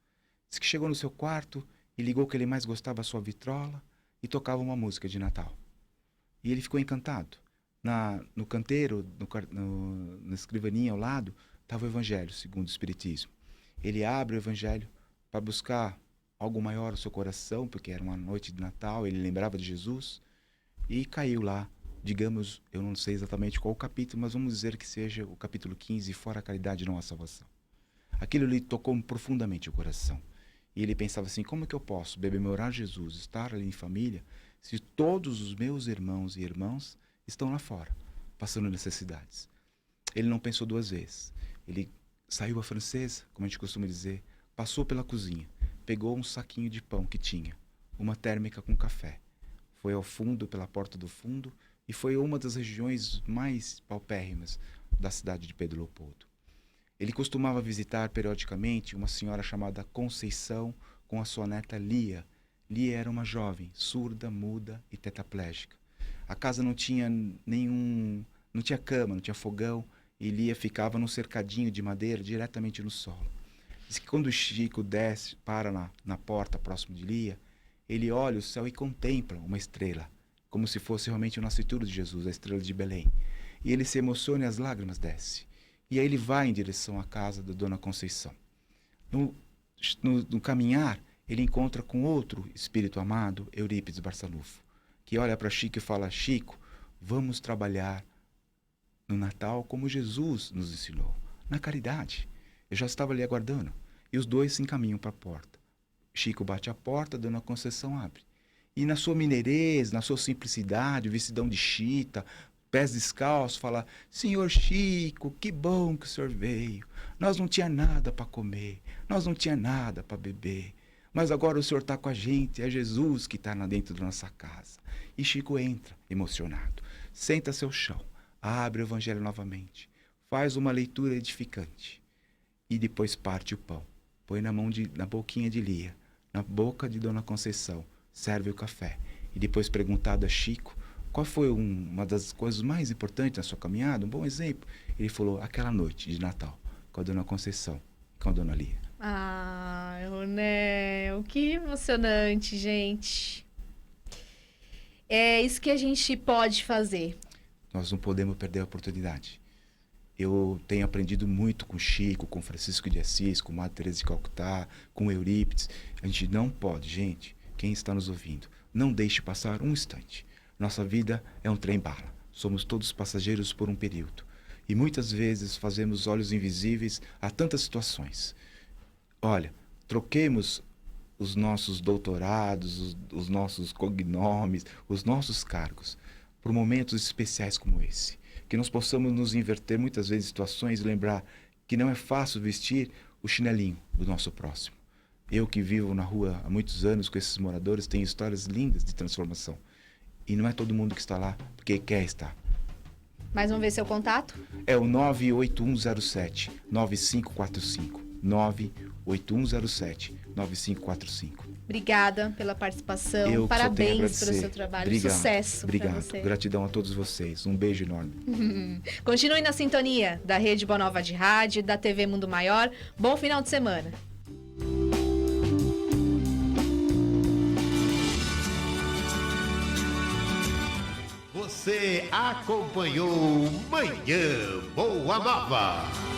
Diz que chegou no seu quarto e ligou o que ele mais gostava, a sua vitrola, e tocava uma música de Natal. E ele ficou encantado. No canteiro, na escrivaninha ao lado, estava o Evangelho, segundo o Espiritismo. Ele abre o Evangelho para buscar algo maior no seu coração, porque era uma noite de Natal, ele lembrava de Jesus, e caiu lá. Digamos, eu não sei exatamente qual o capítulo, mas vamos dizer que seja o capítulo 15, fora a caridade não há salvação. Aquilo lhe tocou profundamente o coração. E ele pensava assim: como que eu posso bebemorar Jesus, estar ali em família, se todos os meus irmãos e irmãs estão lá fora, passando necessidades? Ele não pensou duas vezes. Ele saiu à francesa, como a gente costuma dizer, passou pela cozinha, pegou um saquinho de pão que tinha, uma térmica com café, foi ao fundo, pela porta do fundo, e foi uma das regiões mais paupérrimas da cidade de Pedro Leopoldo. Ele costumava visitar periodicamente uma senhora chamada Conceição com a sua neta Lia. Lia era uma jovem, surda, muda e tetraplégica. A casa não tinha não tinha cama, não tinha fogão, e Lia ficava num cercadinho de madeira diretamente no solo. Diz que quando o Chico desce, para na porta próximo de Lia, ele olha o céu e contempla uma estrela, como se fosse realmente o nascituro de Jesus, a estrela de Belém. E ele se emociona e as lágrimas descem. E aí ele vai em direção à casa da Dona Conceição. No caminhar, ele encontra com outro espírito amado, Eurípides Barçanufo, que olha para Chico e fala: Chico, vamos trabalhar no Natal como Jesus nos ensinou, na caridade. Eu já estava ali aguardando. E os dois se encaminham para a porta. Chico bate a porta, Dona Conceição abre. E na sua mineirez, na sua simplicidade, vestidão de chita, pés descalços, fala: Senhor Chico, que bom que o senhor veio. Nós não tinha nada para comer, nós não tinha nada para beber. Mas agora o senhor está com a gente, é Jesus que está dentro da nossa casa. E Chico entra, emocionado, senta-se ao chão, abre o Evangelho novamente, faz uma leitura edificante e depois parte o pão, põe na boquinha de Lia, na boca de Dona Conceição, serve o café. E depois, perguntado a Chico qual foi uma das coisas mais importantes na sua caminhada, um bom exemplo, ele falou: aquela noite de Natal com a Dona Conceição e com a Dona Lia. Ah, Ronel, que emocionante, gente. É isso que a gente pode fazer. Nós não podemos perder a oportunidade. Eu tenho aprendido muito com Chico, com Francisco de Assis, com Madre Teresa de Calcutá, com Eurípides. A gente não pode, gente, quem está nos ouvindo, não deixe passar um instante. Nossa vida é um trem-bala. Somos todos passageiros por um período. E muitas vezes fazemos olhos invisíveis a tantas situações. Olha, troquemos os nossos doutorados, os nossos cognomes, os nossos cargos, por momentos especiais como esse. Que nós possamos nos inverter muitas vezes em situações e lembrar que não é fácil vestir o chinelinho do nosso próximo. Eu que vivo na rua há muitos anos com esses moradores, tenho histórias lindas de transformação. E não é todo mundo que está lá porque quer estar. Mais uma vez seu contato? É o 98107-9545. 98107-9545. Obrigada pela participação. Eu Parabéns pelo seu trabalho. Obrigado. Sucesso para Obrigado. você. Gratidão a todos vocês. Um beijo enorme. Continue na sintonia da Rede Boa Nova de Rádio, da TV Mundo Maior. Bom final de semana. Você acompanhou Manhã Boa Nova.